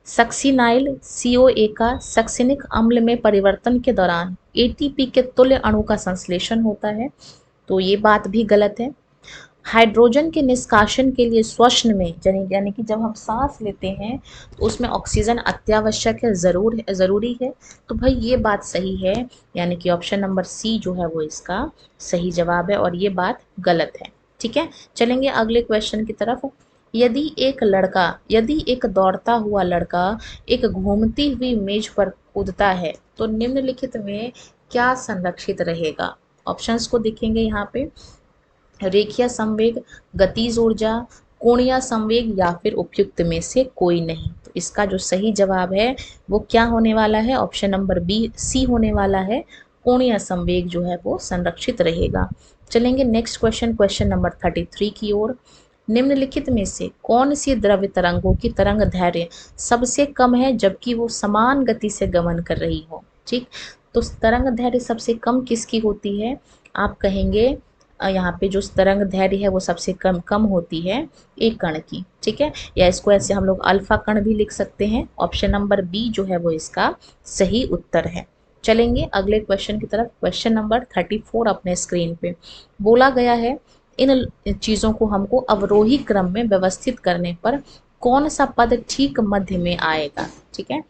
सक्सिनाइल सीओए का सक्सिनिक अम्ल में परिवर्तन के दौरान एटीपी के तुल्य अणु का संश्लेषण होता है, तो ये बात भी गलत है। हाइड्रोजन के निष्कासन के लिए श्वसन में यानी कि जब हम सांस लेते हैं तो उसमें ऑक्सीजन अत्यावश्यक है, ज़रूरी है। तो भाई ये बात सही है, यानी कि ऑप्शन नंबर सी जो है वो इसका सही जवाब है और ये बात गलत है। ठीक है, चलेंगे अगले क्वेश्चन की तरफ। यदि एक दौड़ता हुआ लड़का एक घूमती हुई मेज पर कूदता है तो निम्नलिखित में क्या संरक्षित रहेगा? ऑप्शंस को देखेंगे यहाँ पे। रेखीय संवेग, गतिज ऊर्जा, कोणीय संवेग या फिर उपयुक्त में से कोई नहीं। तो इसका जो सही जवाब है वो क्या होने वाला है? ऑप्शन नंबर बी सी होने वाला है। कोणीय संवेग जो है वो संरक्षित रहेगा। चलेंगे नेक्स्ट क्वेश्चन, क्वेश्चन नंबर 33 की ओर। निम्नलिखित में से कौन सी द्रव्य तरंगों की तरंग दैर्ध्य सबसे कम है जबकि वो समान गति से गमन कर रही हो? ठीक, तो तरंग दैर्ध्य सबसे कम किसकी होती है? आप कहेंगे यहाँ पे जो तरंग दैर्ध्य है वो सबसे कम होती है एक कण की। ठीक है, या इसको ऐसे हम लोग अल्फा कण भी लिख सकते हैं। ऑप्शन नंबर बी जो है वो इसका सही उत्तर है। चलेंगे अगले क्वेश्चन की तरफ, क्वेश्चन नंबर 34 अपने स्क्रीन पे बोला गया है, इन चीज़ों को हमको अवरोही क्रम में व्यवस्थित करने पर कौन सा पद ठीक मध्य में आएगा? ठीक है,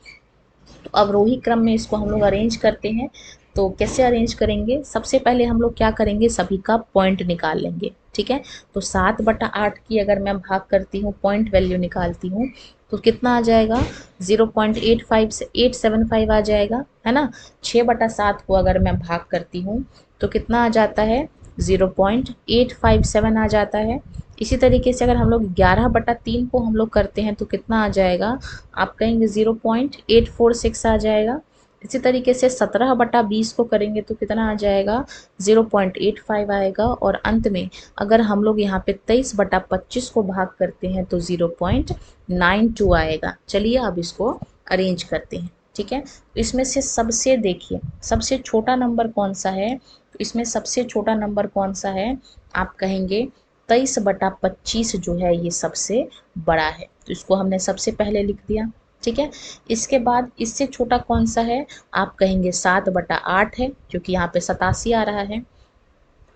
तो अवरोही क्रम में इसको हम लोग अरेंज करते हैं। तो कैसे अरेंज करेंगे? सबसे पहले हम लोग क्या करेंगे, सभी का पॉइंट निकाल लेंगे। ठीक है, तो 7/8 की अगर मैं भाग करती हूँ, पॉइंट वैल्यू निकालती हूँ, तो कितना आ जाएगा? 0.85 से 875 आ जाएगा, है ना। 6/7 को अगर मैं भाग करती हूँ तो कितना आ जाता है? 0.857 आ जाता है। इसी तरीके से अगर हम लोग 11/3 को हम लोग करते हैं तो कितना आ जाएगा? आप कहेंगे 0.846 आ जाएगा। इसी तरीके से 17/20 को करेंगे तो कितना आ जाएगा? 0.85 आएगा। और अंत में अगर हम लोग यहाँ पे 23/25 को भाग करते हैं तो 0.92 आएगा। चलिए अब इसको अरेंज करते हैं। ठीक है, तो इसमें से सबसे देखिए सबसे छोटा नंबर कौन सा है? तो इसमें सबसे छोटा नंबर कौन सा है? आप कहेंगे 23/25 जो है ये सबसे बड़ा है, तो इसको हमने सबसे पहले लिख दिया। ठीक है, इसके बाद इससे छोटा कौन सा है? आप कहेंगे 7/8 है, क्योंकि यहाँ पे 87 आ रहा है।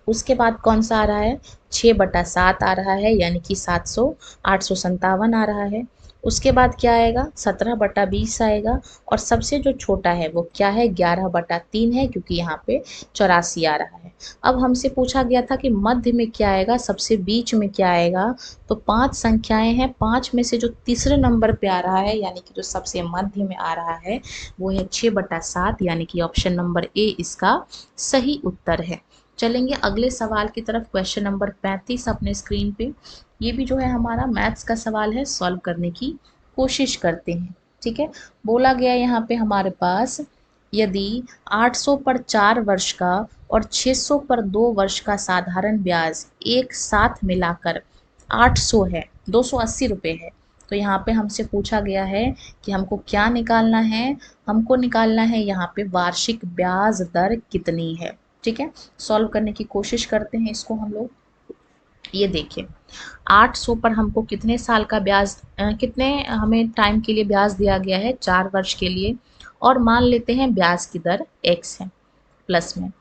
उसके बाद कौन सा आ रहा है? 6/7 आ रहा है, यानी कि 857 आ रहा है। उसके बाद क्या आएगा? 17/20 आएगा। और सबसे जो छोटा है वो क्या है? 11/3 है, क्योंकि यहाँ पे 84 आ रहा है। अब हमसे पूछा गया था कि मध्य में क्या आएगा, सबसे बीच में क्या आएगा? तो 5 संख्याएं हैं, 5 में से जो तीसरे नंबर पे आ रहा है, यानी कि जो सबसे मध्य में आ रहा है वो है 6/7, यानी कि ऑप्शन नंबर ए इसका सही उत्तर है। चलेंगे अगले सवाल की तरफ, क्वेश्चन नंबर 35 अपने स्क्रीन पे। ये भी जो है हमारा मैथ्स का सवाल है, सॉल्व करने की कोशिश करते हैं। ठीक है, बोला गया यहाँ पे हमारे पास, यदि 800 पर 4 वर्ष का और 600 पर 2 वर्ष का साधारण ब्याज एक साथ मिलाकर 800 है, 280 रुपये है, तो यहाँ पे हमसे पूछा गया है कि हमको क्या निकालना है? हमको निकालना है यहाँ पे वार्षिक ब्याज दर कितनी है। ठीक है, सॉल्व करने की कोशिश करते हैं इसको हम लोग। ये देखिए 800 पर हमको कितने साल का ब्याज, कितने हमें टाइम के लिए ब्याज दिया गया है? 4 वर्ष के लिए। और मान लेते हैं ब्याज की दर x है, प्लस में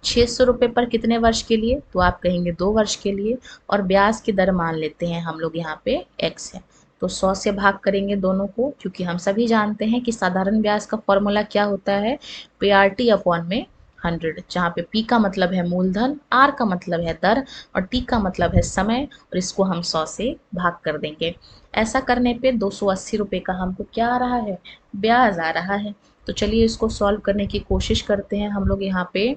600 रुपये पर कितने वर्ष के लिए? तो आप कहेंगे 2 वर्ष के लिए। और ब्याज की दर मान लेते हैं हम लोग यहाँ पे x है, तो 100 से भाग करेंगे दोनों को, क्योंकि हम सभी जानते हैं कि साधारण ब्याज का फॉर्मूला क्या होता है? PRT/100, जहाँ पे P का मतलब है मूलधन, R का मतलब है दर और T का मतलब है समय, और इसको हम 100 से भाग कर देंगे। ऐसा करने पे 280 रुपये का हमको क्या आ रहा है? ब्याज आ रहा है। तो चलिए इसको सॉल्व करने की कोशिश करते हैं हम लोग। यहाँ पे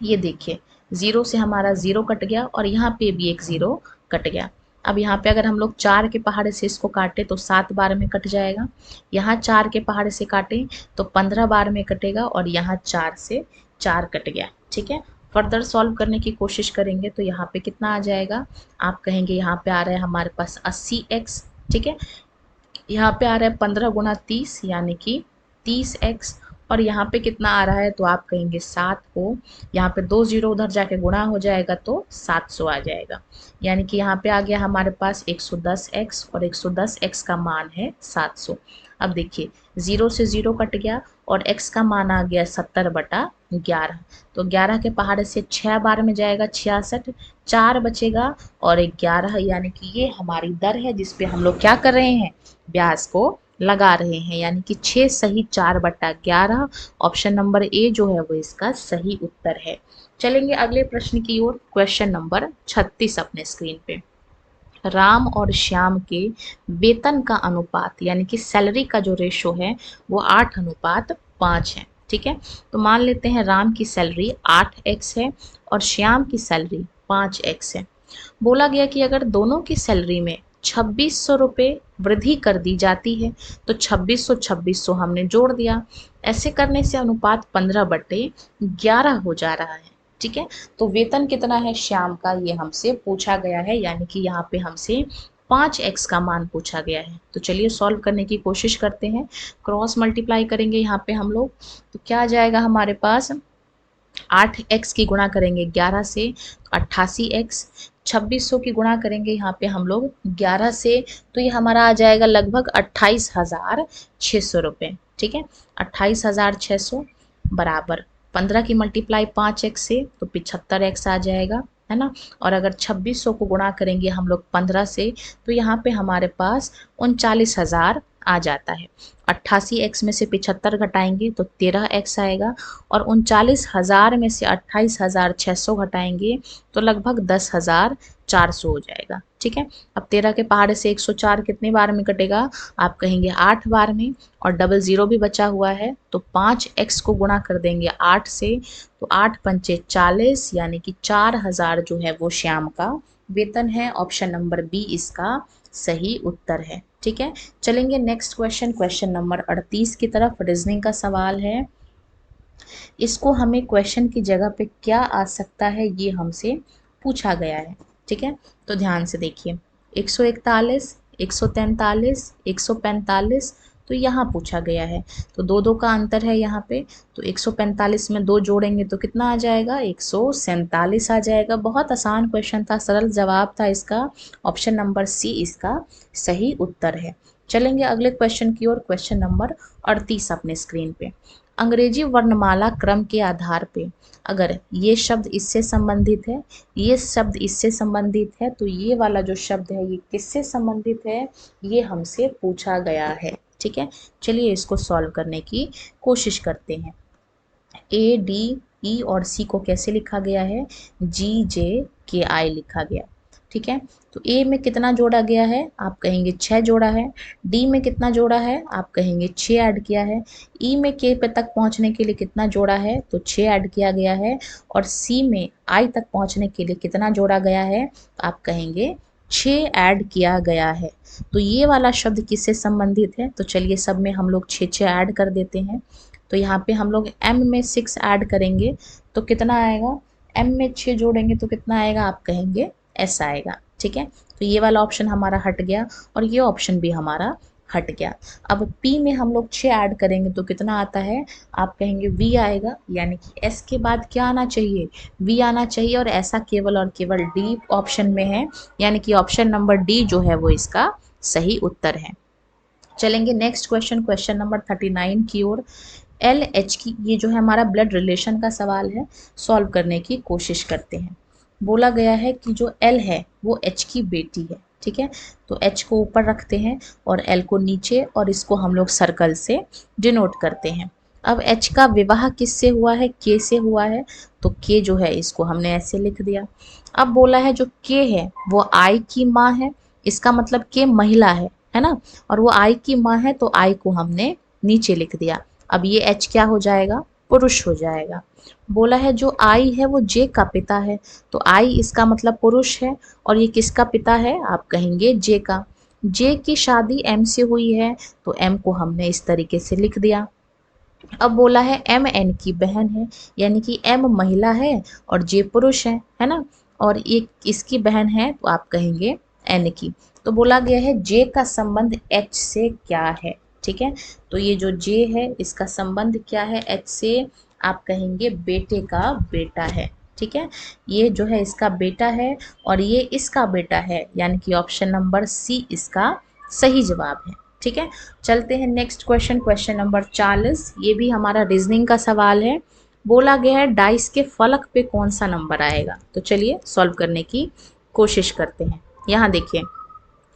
ये देखिए 0 से हमारा 0 कट गया और यहाँ पे भी एक 0 कट गया। अब यहाँ पे अगर हम लोग 4 के पहाड़े से इसको काटे तो 7 बार में कट जाएगा। यहाँ 4 के पहाड़े से काटे तो 15 बार में कटेगा, और यहाँ 4 से 4 कट गया। ठीक है, फर्दर सॉल्व करने की कोशिश करेंगे तो यहाँ पे कितना आ जाएगा? आप कहेंगे यहाँ पे आ रहा है हमारे पास 80x। ठीक है, यहाँ पे आ रहा है 15 गुणा 30 यानी कि 30x। और यहाँ पे कितना आ रहा है? तो आप कहेंगे 7 को, यहाँ पे 2 0 उधर जाके गुणा हो जाएगा तो 700 आ जाएगा। यानी कि यहाँ पे आ गया हमारे पास 110x, और 110x का मान है 700। अब देखिए 0 से 0 कट गया और x का मान आ गया 70/11। तो 11 के पहाड़े से 6 बार में जाएगा 66, 4 बचेगा और 11, यानी कि ये हमारी दर है जिस पे हम लोग क्या कर रहे हैं, ब्याज को लगा रहे हैं, यानी कि 6 सही 4/11। ऑप्शन नंबर ए जो है वो इसका सही उत्तर है। चलेंगे अगले प्रश्न की ओर। क्वेश्चन नंबर 36 अपने स्क्रीन पे। राम और श्याम के वेतन का अनुपात यानी कि सैलरी का जो रेशो है वो 8:5 है। ठीक है, तो मान लेते हैं राम की सैलरी 8x है और श्याम की सैलरी 5x है। बोला गया कि अगर दोनों की सैलरी में 2600 रुपये वृद्धि कर दी जाती है तो 2600 हमने जोड़ दिया। ऐसे करने से अनुपात 15/11 हो जा रहा है। ठीक है, तो वेतन कितना है श्याम का ये हमसे पूछा गया है, यानी कि यहाँ पे हमसे 5x का मान पूछा गया है। तो चलिए सॉल्व करने की कोशिश करते हैं। क्रॉस मल्टीप्लाई करेंगे यहाँ पे हम लोग, तो क्या आ जाएगा हमारे पास, 8x की गुणा करेंगे 11 से तो 88x, 2600 की गुणा करेंगे यहाँ पे हम लोग 11 से तो ये हमारा आ जाएगा लगभग 28,600 रुपये। ठीक है, 28,600 बराबर 15 की मल्टीप्लाई 5x से तो 75x आ जाएगा, है ना। और अगर 2600 को गुणा करेंगे हम लोग 15 से तो यहाँ पे हमारे पास 39,000 आ जाता है। 88x में से 75 घटाएंगे तो 13x आएगा और 39,000 में से 28,600 घटाएंगे तो लगभग 10,400 हो जाएगा। ठीक है, अब 13 के पहाड़े से 104 कितनी बार में कटेगा, आप कहेंगे 8 बार में, और डबल ज़ीरो भी बचा हुआ है तो 5x को गुणा कर देंगे 8 से तो 8 पंचे 40, यानी कि 4,000 जो है वो श्याम का वेतन है। ऑप्शन नंबर बी इसका सही उत्तर है। ठीक है, चलेंगे नेक्स्ट क्वेश्चन, क्वेश्चन नंबर 38 की तरफ। रीजनिंग का सवाल है, इसको हमें क्वेश्चन की जगह पे क्या आ सकता है ये हमसे पूछा गया है। ठीक है, तो ध्यान से देखिए 141, 143, 145 तो यहाँ पूछा गया है, तो दो दो का अंतर है यहाँ पे, तो 145 में 2 जोड़ेंगे तो कितना आ जाएगा, 147 आ जाएगा। बहुत आसान क्वेश्चन था, सरल जवाब था इसका। ऑप्शन नंबर सी इसका सही उत्तर है। चलेंगे अगले क्वेश्चन की ओर। क्वेश्चन नंबर 38 अपने स्क्रीन पे। अंग्रेजी वर्णमाला क्रम के आधार पे अगर ये शब्द इससे संबंधित है, ये शब्द इससे संबंधित है, तो ये वाला जो शब्द है ये किससे संबंधित है, ये हमसे पूछा गया है। ठीक है, चलिए इसको सॉल्व करने की कोशिश करते हैं। ए, डी, ई और सी को कैसे लिखा गया है, जी, जे, के, आई लिखा गया। ठीक है, तो ए में कितना जोड़ा गया है, आप कहेंगे 6 जोड़ा है। डी में कितना जोड़ा है, आप कहेंगे 6 ऐड किया है। ई में के पे तक पहुंचने के लिए कितना जोड़ा है, तो 6 ऐड किया गया है। और सी में आई तक पहुंचने के लिए कितना जोड़ा गया है, आप कहेंगे 6 ऐड किया गया है। तो ये वाला शब्द किससे संबंधित है, तो चलिए सब में हम लोग 6 ऐड कर देते हैं। तो यहाँ पे हम लोग m में 6 ऐड करेंगे तो कितना आएगा, m में 6 जोड़ेंगे तो कितना आएगा, आप कहेंगे s आएगा। ठीक है, तो ये वाला ऑप्शन हमारा हट गया और ये ऑप्शन भी हमारा हट गया। अब p में हम लोग 6 ऐड करेंगे तो कितना आता है, आप कहेंगे v आएगा, यानी कि s के बाद क्या आना चाहिए, v आना चाहिए, और ऐसा केवल और केवल d ऑप्शन में है, यानी कि ऑप्शन नंबर डी जो है वो इसका सही उत्तर है। चलेंगे नेक्स्ट क्वेश्चन, क्वेश्चन नंबर 39 की ओर। एल एच की, ये जो है हमारा ब्लड रिलेशन का सवाल है, सॉल्व करने की कोशिश करते हैं। बोला गया है कि जो एल है वो एच की बेटी है। ठीक है, तो एच को ऊपर रखते हैं और एल को नीचे, और इसको हम लोग सर्कल से डिनोट करते हैं। अब एच का विवाह किससे हुआ है, के से हुआ है, तो के जो है इसको हमने ऐसे लिख दिया। अब बोला है जो के है वो आई की माँ है, इसका मतलब के महिला है ना, और वो आई की माँ है तो आई को हमने नीचे लिख दिया। अब ये एच क्या हो जाएगा, पुरुष हो जाएगा। बोला है जो आई है वो जे का पिता है, तो आई इसका मतलब पुरुष है, और ये किसका पिता है, आप कहेंगे जे का। जे की शादी एम से हुई है तो एम को हमने इस तरीके से लिख दिया। अब बोला है एम एन की बहन है, यानी कि एम महिला है और जे पुरुष है ना, और एक इसकी बहन है तो आप कहेंगे एन की। तो बोला गया है जे का संबंध एच से क्या है। ठीक है, तो ये जो जे है इसका संबंध क्या है एच से, आप कहेंगे बेटे का बेटा है। ठीक है, ये जो है इसका बेटा है और ये इसका बेटा है, यानी कि ऑप्शन नंबर सी इसका सही जवाब है। ठीक है, चलते हैं नेक्स्ट क्वेश्चन, क्वेश्चन नंबर 40। ये भी हमारा रीजनिंग का सवाल है। बोला गया है डाइस के फलक पे कौन सा नंबर आएगा। तो चलिए सॉल्व करने की कोशिश करते हैं। यहाँ देखिए,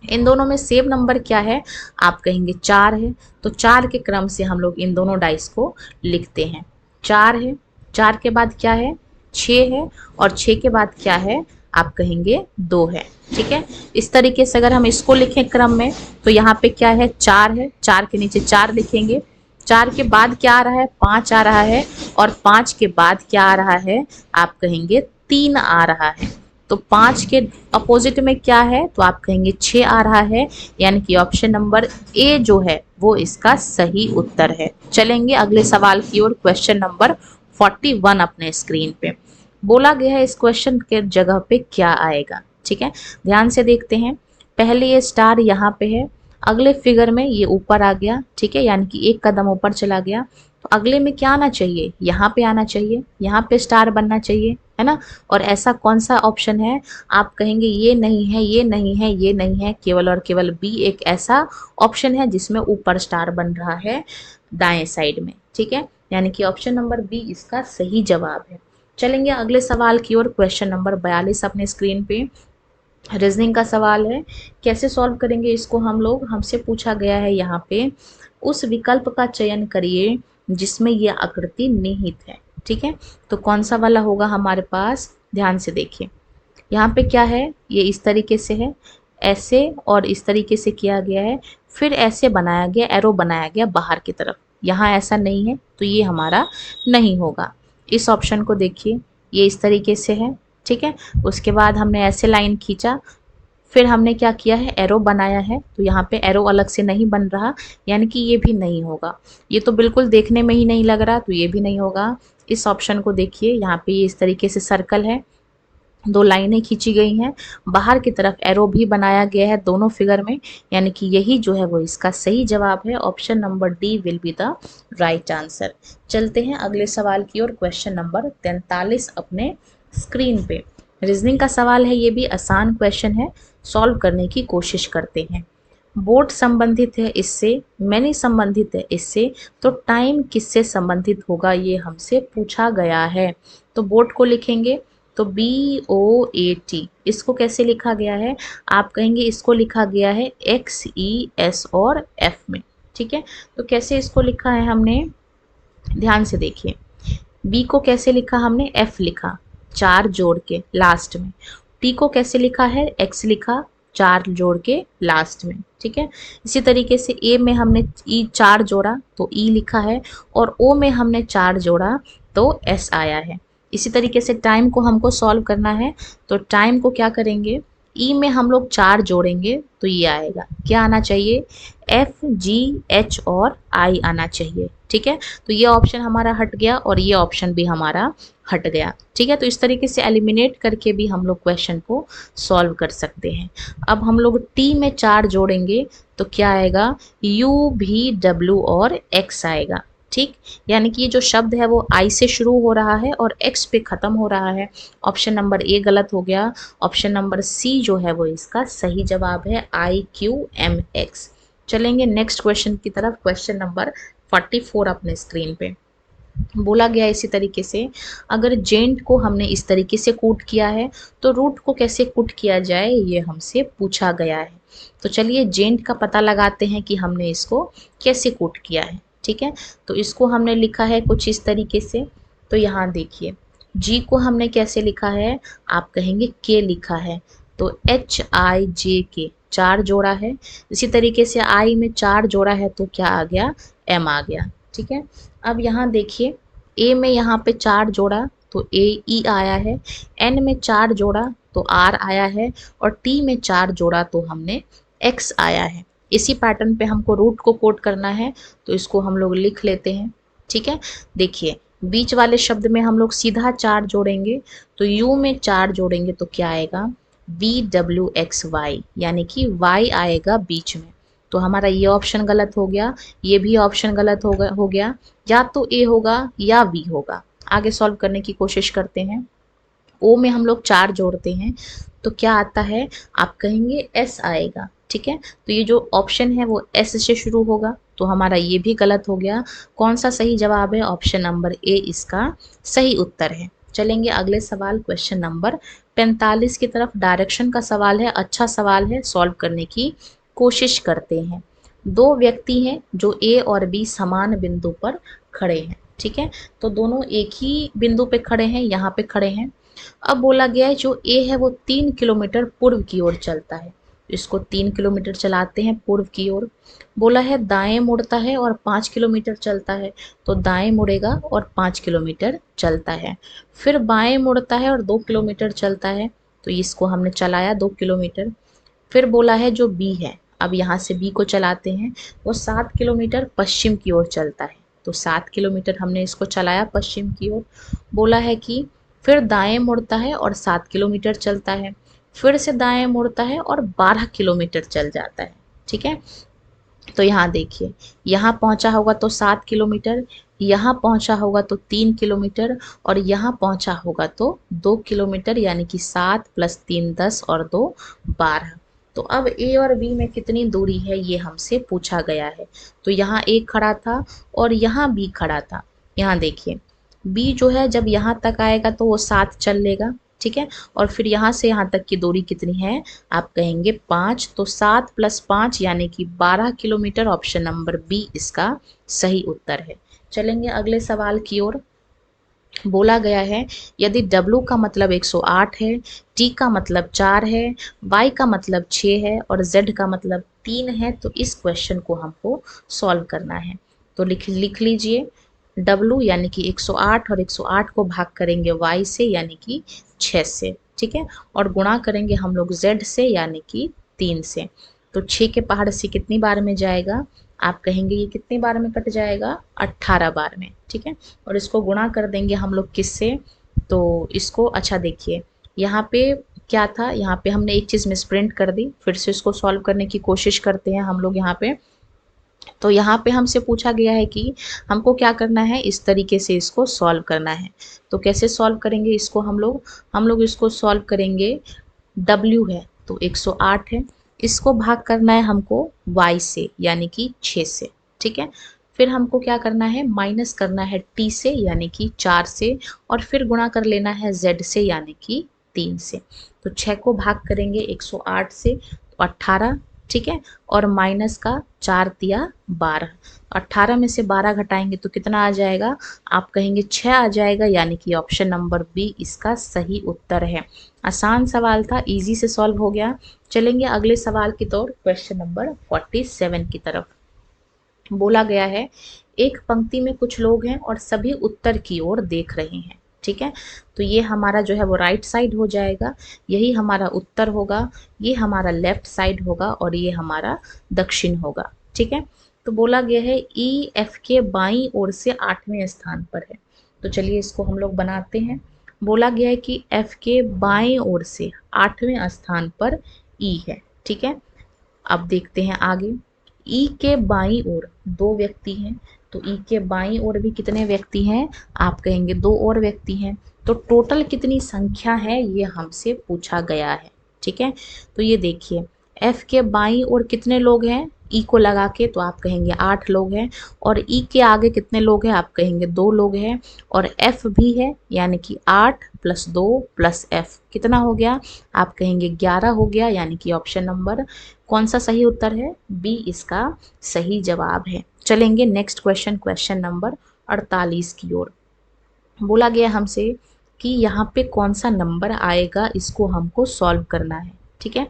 इन दोनों में सेम नंबर क्या है, आप कहेंगे 4 है। तो 4 के क्रम से हम लोग इन दोनों डाइस को लिखते हैं। 4 है, 4 के बाद क्या है, 6 है, और 6 के बाद क्या है, आप कहेंगे 2 है। ठीक है, इस तरीके से अगर हम इसको लिखें क्रम में, तो यहाँ पे क्या है, 4 है, 4 के नीचे 4 लिखेंगे। 4 के बाद क्या आ रहा है, 5 आ रहा है, और 5 के बाद क्या आ रहा है, आप कहेंगे 3 आ रहा है। तो 5 के अपोजिट में क्या है, तो आप कहेंगे 6 आ रहा है, यानी कि ऑप्शन नंबर ए जो है वो इसका सही उत्तर है। चलेंगे अगले सवाल की ओर, क्वेश्चन नंबर 41 अपने स्क्रीन पे। बोला गया है इस क्वेश्चन के जगह पे क्या आएगा। ठीक है, ध्यान से देखते हैं। पहले ये स्टार यहाँ पे है, अगले फिगर में ये ऊपर आ गया। ठीक है, यानी कि एक कदम ऊपर चला गया। तो अगले में क्या आना चाहिए, यहाँ पे आना चाहिए, यहाँ पे स्टार बनना चाहिए, है ना। और ऐसा कौन सा ऑप्शन है, आप कहेंगे ये नहीं है, ये नहीं है, ये नहीं है, केवल और केवल बी एक ऐसा ऑप्शन है जिसमें ऊपर स्टार बन रहा है दाएं साइड में। ठीक है, यानी कि ऑप्शन नंबर बी इसका सही जवाब है। चलेंगे अगले सवाल की ओर, क्वेश्चन नंबर 42 अपने स्क्रीन पे। रीजनिंग का सवाल है, कैसे सॉल्व करेंगे इसको हम लोग, हमसे पूछा गया है यहाँ पे, उस विकल्प का चयन करिए जिसमें यह आकृति निहित है। ठीक है, तो कौन सा वाला होगा हमारे पास, ध्यान से देखिए। यहाँ पे क्या है, ये इस तरीके से है, ऐसे और इस तरीके से किया गया है, फिर ऐसे बनाया गया, एरो बनाया गया बाहर की तरफ। यहाँ ऐसा नहीं है, तो ये हमारा नहीं होगा। इस ऑप्शन को देखिए, ये इस तरीके से है। ठीक है, उसके बाद हमने ऐसे लाइन खींचा, फिर हमने क्या किया है, एरो बनाया है, तो यहाँ पे एरो अलग से नहीं बन रहा, यानी कि ये भी नहीं होगा। ये तो बिल्कुल देखने में ही नहीं लग रहा, तो ये भी नहीं होगा। इस ऑप्शन को देखिए, यहाँ पे ये इस तरीके से सर्कल है, 2 लाइनें खींची गई हैं, बाहर की तरफ एरो भी बनाया गया है दोनों फिगर में, यानी कि यही जो है वो इसका सही जवाब है। Option number D will be the right answer. चलते हैं अगले सवाल की ओर, क्वेश्चन नंबर 43 अपने स्क्रीन पे। रीजनिंग का सवाल है, ये भी आसान क्वेश्चन है, सॉल्व करने की कोशिश करते हैं। बोर्ड संबंधित है इससे, मैनी संबंधित है इससे, तो टाइम किससे संबंधित होगा, ये हमसे पूछा गया है। तो बोर्ड को लिखेंगे, तो BOAT, इसको कैसे लिखा गया है, आप कहेंगे इसको लिखा गया है XES और F में। ठीक है, तो कैसे इसको लिखा है हमने, ध्यान से देखिए। B को कैसे लिखा हमने, F लिखा 4 जोड़ के लास्ट में। T को कैसे लिखा है, X लिखा 4 जोड़ के लास्ट में। ठीक है, इसी तरीके से A में हमने E 4 जोड़ा तो E लिखा है, और O में हमने 4 जोड़ा तो S आया है। इसी तरीके से टाइम को हमको सॉल्व करना है, तो टाइम को क्या करेंगे, ई में हम लोग 4 जोड़ेंगे तो ये आएगा, क्या आना चाहिए, FGH और I आना चाहिए। ठीक है, तो ये ऑप्शन हमारा हट गया और ये ऑप्शन भी हमारा हट गया। ठीक है, तो इस तरीके से एलिमिनेट करके भी हम लोग क्वेश्चन को सॉल्व कर सकते हैं। अब हम लोग T में 4 जोड़ेंगे तो क्या आएगा, UVW और X आएगा। ठीक, यानी कि ये जो शब्द है वो आई से शुरू हो रहा है और एक्स पे खत्म हो रहा है। ऑप्शन नंबर ए गलत हो गया, ऑप्शन नंबर सी जो है वो इसका सही जवाब है, IQMX। चलेंगे नेक्स्ट क्वेश्चन की तरफ, क्वेश्चन नंबर 44 अपने स्क्रीन पे। बोला गया इसी तरीके से, अगर जेंट को हमने इस तरीके से कूट किया है तो रूट को कैसे कूट किया जाए, ये हमसे पूछा गया है। तो चलिए जेंट का पता लगाते हैं कि हमने इसको कैसे कूट किया है। ठीक है, तो इसको हमने लिखा है कुछ इस तरीके से। तो यहाँ देखिए, जी को हमने कैसे लिखा है, आप कहेंगे के लिखा है, तो HIJK 4 जोड़ा है। इसी तरीके से आई में 4 जोड़ा है तो क्या आ गया, M आ गया। ठीक है, अब यहाँ देखिए, ए में यहाँ पे 4 जोड़ा तो AE आया है, N में 4 जोड़ा तो R आया है, और T में 4 जोड़ा तो हमने X आया है। इसी पैटर्न पे हमको रूट को कोड करना है, तो इसको हम लोग लिख लेते हैं। ठीक है, देखिए बीच वाले शब्द में हम लोग सीधा 4 जोड़ेंगे, तो U में 4 जोड़ेंगे तो क्या आएगा, VWXY, यानी कि Y आएगा बीच में। तो हमारा ये ऑप्शन गलत हो गया, ये भी ऑप्शन गलत हो गया, या तो A होगा या B होगा। आगे सॉल्व करने की कोशिश करते हैं। O में हम लोग 4 जोड़ते हैं तो क्या आता है, आप कहेंगे S आएगा। ठीक है। तो ये जो ऑप्शन है वो एस से शुरू होगा, तो हमारा ये भी गलत हो गया। कौन सा सही जवाब है? ऑप्शन नंबर ए इसका सही उत्तर है। चलेंगे अगले सवाल, क्वेश्चन नंबर 45 की तरफ। डायरेक्शन का सवाल है, अच्छा सवाल है, सॉल्व करने की कोशिश करते हैं। दो व्यक्ति हैं जो ए और बी समान बिंदु पर खड़े हैं, ठीक है। तो दोनों एक ही बिंदु पे खड़े हैं, यहाँ पे खड़े हैं। अब बोला गया है जो ए है वो 3 किलोमीटर पूर्व की ओर चलता है, इसको 3 किलोमीटर चलाते हैं पूर्व की ओर। बोला है दाएं मुड़ता है और 5 किलोमीटर चलता है, तो दाएं मुड़ेगा और 5 किलोमीटर चलता है। फिर बाएं मुड़ता है और 2 किलोमीटर चलता है, तो इसको हमने चलाया 2 किलोमीटर। फिर बोला है जो बी है, अब यहाँ से बी को चलाते हैं, वो 7 किलोमीटर पश्चिम की ओर चलता है, तो 7 किलोमीटर हमने इसको चलाया पश्चिम की ओर। बोला है कि फिर दाएं मुड़ता है और 7 किलोमीटर चलता है, फिर से दाएं मुड़ता है और 12 किलोमीटर चल जाता है, ठीक है। तो यहाँ देखिए, यहाँ पहुँचा होगा तो 7 किलोमीटर, यहाँ पहुँचा होगा तो 3 किलोमीटर, और यहाँ पहुँचा होगा तो 2 किलोमीटर, यानी कि 7 + 3 10 और 2 12। तो अब ए और बी में कितनी दूरी है ये हमसे पूछा गया है। तो यहाँ ए खड़ा था और यहाँ बी खड़ा था। यहाँ देखिए, बी जो है जब यहाँ तक आएगा तो वो 7 चल लेगा, ठीक है। और फिर यहाँ से यहाँ तक की दूरी कितनी है? आप कहेंगे 5, तो 7 + 5 यानी कि 12 किलोमीटर। ऑप्शन नंबर बी इसका सही उत्तर है। चलेंगे अगले सवाल की ओर। बोला गया है यदि W का मतलब 108 है, T का मतलब 4 है, Y का मतलब 6 है और Z का मतलब 3 है, तो इस क्वेश्चन को हमको सॉल्व करना है। तो लिख लीजिए, W यानी कि 108 और 108 को भाग करेंगे Y से यानी कि 6 से, ठीक है। और गुणा करेंगे हम लोग Z से यानी कि 3 से। तो 6 के पहाड़ से कितनी बार में जाएगा? आप कहेंगे ये कितनी बार में कट जाएगा? 18 बार में, ठीक है। और इसको गुणा कर देंगे हम लोग किससे? तो इसको, अच्छा देखिए यहाँ पे क्या था, यहाँ पे हमने एक चीज़ मिसप्रिंट कर दी, फिर से इसको सॉल्व करने की कोशिश करते हैं हम लोग यहाँ पे। तो यहाँ पे हमसे पूछा गया है कि हमको क्या करना है, इस तरीके से इसको सॉल्व करना है। तो कैसे सॉल्व करेंगे इसको? हम लोग इसको सॉल्व करेंगे। W है तो 108 है, इसको भाग करना है हमको Y से यानी कि 6 से, ठीक है। फिर हमको क्या करना है? माइनस करना है T से यानी कि 4 से, और फिर गुणा कर लेना है Z से यानी कि 3 से। तो 6 को भाग करेंगे 108 से तो 18, ठीक है। और माइनस का 4 तिया 12, 18 में से 12 घटाएंगे तो कितना आ जाएगा? आप कहेंगे 6 आ जाएगा, यानी कि ऑप्शन नंबर बी इसका सही उत्तर है। आसान सवाल था, इजी से सॉल्व हो गया। चलेंगे अगले सवाल की तरफ, क्वेश्चन नंबर 47 की तरफ। बोला गया है एक पंक्ति में कुछ लोग हैं और सभी उत्तर की ओर देख रहे हैं, ठीक है। तो ये हमारा जो है वो राइट साइड हो जाएगा, यही हमारा उत्तर होगा, ये हमारा लेफ्ट साइड होगा और ये हमारा दक्षिण होगा, ठीक है। तो बोला गया है ई एफ के बाईं ओर से 8वें स्थान पर है। तो चलिए इसको हम लोग बनाते हैं। बोला गया है कि एफ के बाईं ओर से 8वें स्थान पर ई है, ठीक है। अब देखते हैं आगे। ई के बाईं ओर 2 व्यक्ति हैं, तो ई के बाईं ओर भी कितने व्यक्ति हैं? आप कहेंगे 2 और व्यक्ति हैं। तो टोटल कितनी संख्या है ये हमसे पूछा गया है, ठीक है। तो ये देखिए, एफ के बाईं ओर कितने लोग हैं ई को लगा के? तो आप कहेंगे 8 लोग हैं। और ई के आगे कितने लोग हैं? आप कहेंगे 2 लोग हैं। और एफ भी है, यानी कि 8 + 2 + एफ कितना हो गया? आप कहेंगे 11 हो गया, यानी कि ऑप्शन नंबर कौन सा सही उत्तर है? बी इसका सही जवाब है। चलेंगे नेक्स्ट क्वेश्चन, क्वेश्चन नंबर 48 की ओर। बोला गया हमसे कि यहाँ पे कौन सा नंबर आएगा, इसको हमको सॉल्व करना है, ठीक है।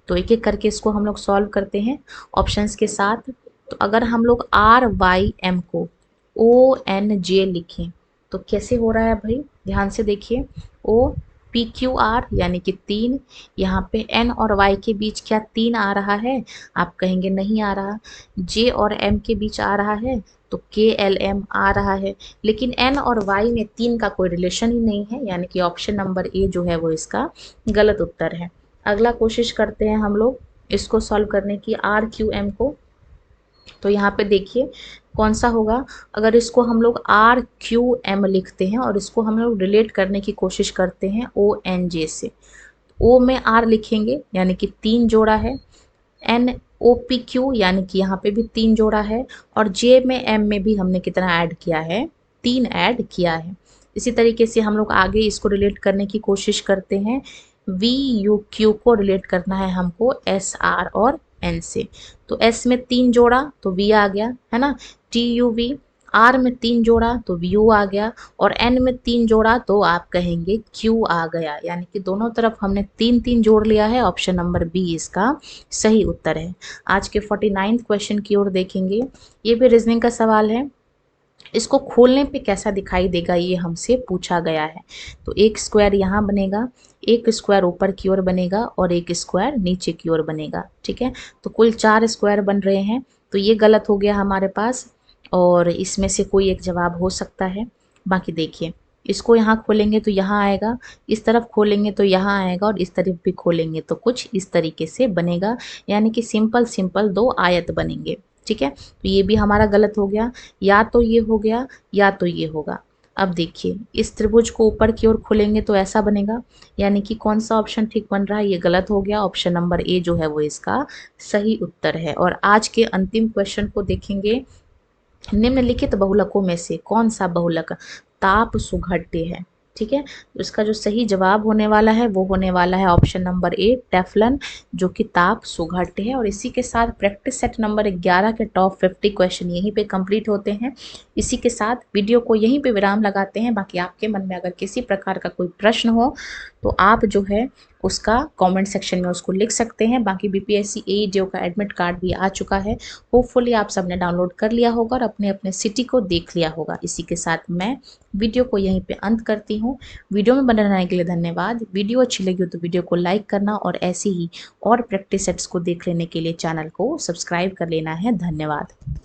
तो एक एक करके इसको हम लोग सॉल्व करते हैं ऑप्शंस के साथ। तो अगर हम लोग RYM को ONJ लिखें तो कैसे हो रहा है भाई? ध्यान से देखिए, O PQR यानी कि 3, यहाँ पे N और Y के बीच क्या 3 आ रहा है? आप कहेंगे नहीं आ रहा। J और M के बीच आ रहा है तो KLM आ रहा है, लेकिन N और Y में 3 का कोई रिलेशन ही नहीं है, यानी कि ऑप्शन नंबर ए जो है वो इसका गलत उत्तर है। अगला कोशिश करते हैं हम लोग इसको सॉल्व करने की, RQM को। तो यहाँ पे देखिए कौन सा होगा, अगर इसको हम लोग RQM लिखते हैं और इसको हम लोग रिलेट करने की कोशिश करते हैं ONJ से। O में R लिखेंगे यानी कि 3 जोड़ा है, NOPQ यानी कि यहाँ पे भी 3 जोड़ा है, और J में M में भी हमने कितना ऐड किया है, 3 ऐड किया है। इसी तरीके से हम लोग आगे इसको रिलेट करने की कोशिश करते हैं। VUQ को रिलेट करना है हमको SR और N से। तो S में 3 जोड़ा तो V आ गया, है ना। TUV, R में 3 जोड़ा तो VU आ गया, और N में 3 जोड़ा तो आप कहेंगे Q आ गया। यानी कि दोनों तरफ हमने 3-3 जोड़ लिया है। ऑप्शन नंबर बी इसका सही उत्तर है। आज के 49th क्वेश्चन की ओर देखेंगे। ये भी रीजनिंग का सवाल है। इसको खोलने पे कैसा दिखाई देगा ये हमसे पूछा गया है। तो एक स्क्वायर यहाँ बनेगा, एक स्क्वायर ऊपर की ओर बनेगा, और एक स्क्वायर नीचे की ओर बनेगा। ठीक है, तो कुल 4 स्क्वायर बन रहे हैं। तो ये गलत हो गया हमारे पास, और इसमें से कोई एक जवाब हो सकता है। बाकी देखिए, इसको यहाँ खोलेंगे तो यहाँ आएगा, इस तरफ खोलेंगे तो यहाँ आएगा, और इस तरफ भी खोलेंगे तो कुछ इस तरीके से बनेगा। यानी कि सिंपल सिंपल 2 आयत बनेंगे। ठीक है, तो ये भी हमारा गलत हो गया। या तो ये हो गया या तो ये होगा। अब देखिए, इस त्रिभुज को ऊपर की ओर खोलेंगे तो ऐसा बनेगा। यानी कि कौन सा ऑप्शन ठीक बन रहा है, ये गलत हो गया। ऑप्शन नंबर ए जो है वो इसका सही उत्तर है। और आज के अंतिम क्वेश्चन को देखेंगे। निम्नलिखित बहुलकों में से कौन सा बहुलक ताप सुघट्य है। ठीक है, तो इसका जो सही जवाब होने वाला है वो होने वाला है ऑप्शन नंबर ए, टेफ्लन, जो कि ताप सुघट्य है। और इसी के साथ प्रैक्टिस सेट नंबर 11 के टॉप 50 क्वेश्चन यहीं पे कंप्लीट होते हैं। इसी के साथ वीडियो को यहीं पे विराम लगाते हैं। बाकी आपके मन में अगर किसी प्रकार का कोई प्रश्न हो तो आप जो है उसका कमेंट सेक्शन में उसको लिख सकते हैं। बाकी BPSC AEDO का एडमिट कार्ड भी आ चुका है। होपफुली आप सबने डाउनलोड कर लिया होगा और अपने अपने सिटी को देख लिया होगा। इसी के साथ मैं वीडियो को यहीं पे अंत करती हूँ। वीडियो में बने रहने के लिए धन्यवाद। वीडियो अच्छी लगी हो तो वीडियो को लाइक करना, और ऐसे ही और प्रैक्टिस सेट्स को देख लेने के लिए चैनल को सब्सक्राइब कर लेना है। धन्यवाद।